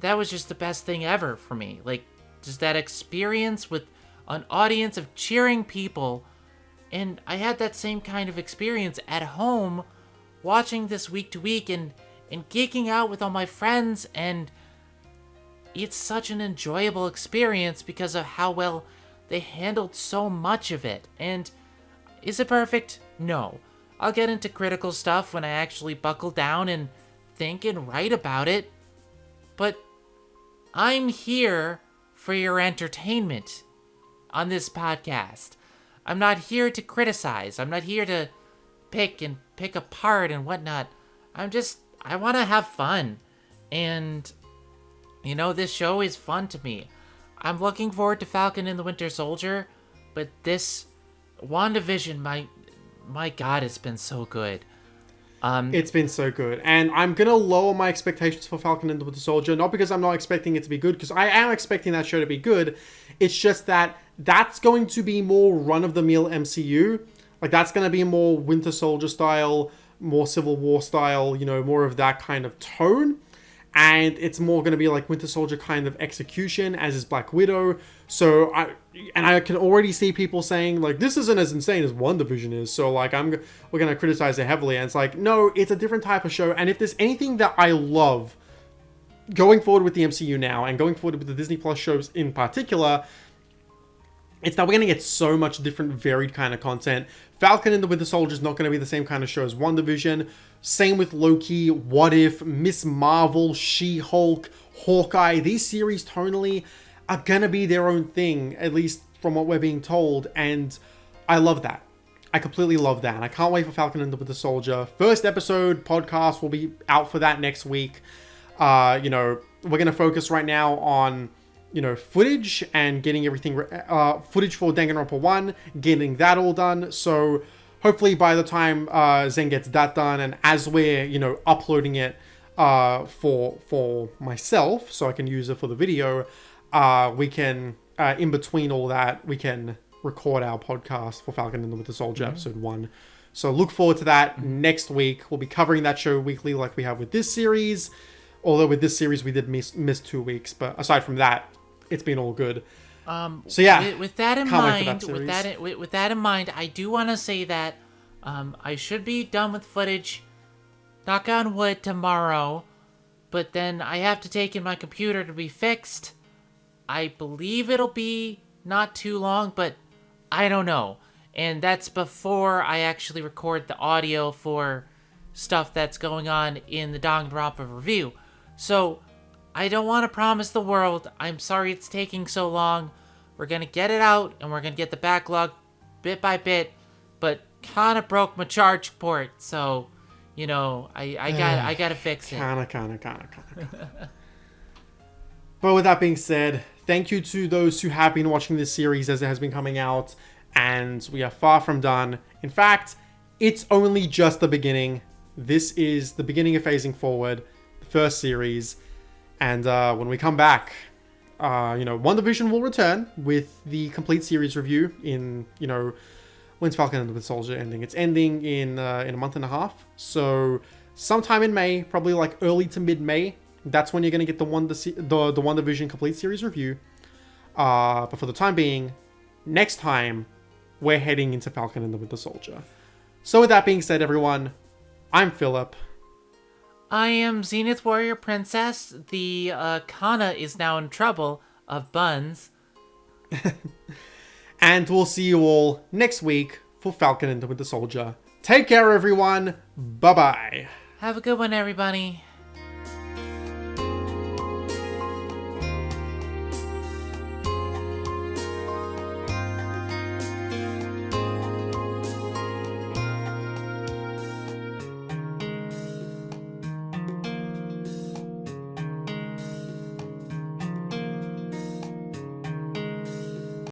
[SPEAKER 2] that was just the best thing ever for me. Like, just that experience with an audience of cheering people, and I had that same kind of experience at home watching this week to week and geeking out with all my friends, and it's such an enjoyable experience because of how well they handled so much of it. And is it perfect? No. I'll get into critical stuff when I actually buckle down and think and write about it, but I'm here for your entertainment on this podcast. I'm not here to criticize. I'm not here to pick apart and whatnot. I want to have fun. And, this show is fun to me. I'm looking forward to Falcon and the Winter Soldier, but this WandaVision, my God, it's been so good.
[SPEAKER 1] It's been so good. And I'm going to lower my expectations for Falcon and the Winter Soldier, not because I'm not expecting it to be good, because I am expecting that show to be good. It's just that that's going to be more run-of-the-mill MCU. Like, that's going to be more Winter Soldier style, more Civil War style, more of that kind of tone. And it's more going to be like Winter Soldier kind of execution, as is Black Widow. So I can already see people saying, like, this isn't as insane as WandaVision is. So, like, we're going to criticize it heavily. And it's like, no, it's a different type of show. And if there's anything that I love going forward with the MCU now and going forward with the Disney Plus shows in particular, it's that we're going to get so much different, varied kind of content. Falcon and the Winter Soldier is not going to be the same kind of show as WandaVision. Same with Loki, What If, Miss Marvel, She-Hulk, Hawkeye. These series tonally are going to be their own thing, at least from what we're being told. And I love that. I completely love that. And I can't wait for Falcon and the Winter Soldier. First episode podcast will be out for that next week. We're going to focus right now on footage and getting everything, footage for Danganronpa 1, getting that all done. So hopefully by the time Zen gets that done, and as we're, uploading it for myself, so I can use it for the video, we can, in between all that, we can record our podcast for Falcon and the Winter Soldier episode 1. So look forward to that next week. We'll be covering that show weekly like we have with this series. Although with this series we did miss 2 weeks, but aside from that, it's been all good. So yeah,
[SPEAKER 2] with that in mind, I do want to say that I should be done with footage, knock on wood, tomorrow, but then I have to take in my computer to be fixed. I believe it'll be not too long, but I don't know. And that's before I actually record the audio for stuff that's going on in the Danganronpa review. So I don't want to promise the world. I'm sorry it's taking so long. We're going to get it out, and we're going to get the backlog bit by bit, but kind of broke my charge port, so, I got to fix it.
[SPEAKER 1] Kinda. But with that being said, thank you to those who have been watching this series as it has been coming out, and we are far from done. In fact, it's only just the beginning. This is the beginning of Phasing Forward, the first series. And when we come back, WandaVision will return with the complete series review in, when's Falcon and the Winter Soldier ending? It's ending in a month and a half. So sometime in May, probably like early to mid-May, that's when you're going to get the WandaVision complete series review. But for the time being, next time, we're heading into Falcon and the Winter Soldier. So with that being said, everyone, I'm Philip.
[SPEAKER 2] I am Zenith Warrior Princess. The Kana is now in trouble of buns.
[SPEAKER 1] And we'll see you all next week for Falcon and the Winter Soldier. Take care, everyone. Bye-bye.
[SPEAKER 2] Have a good one, everybody.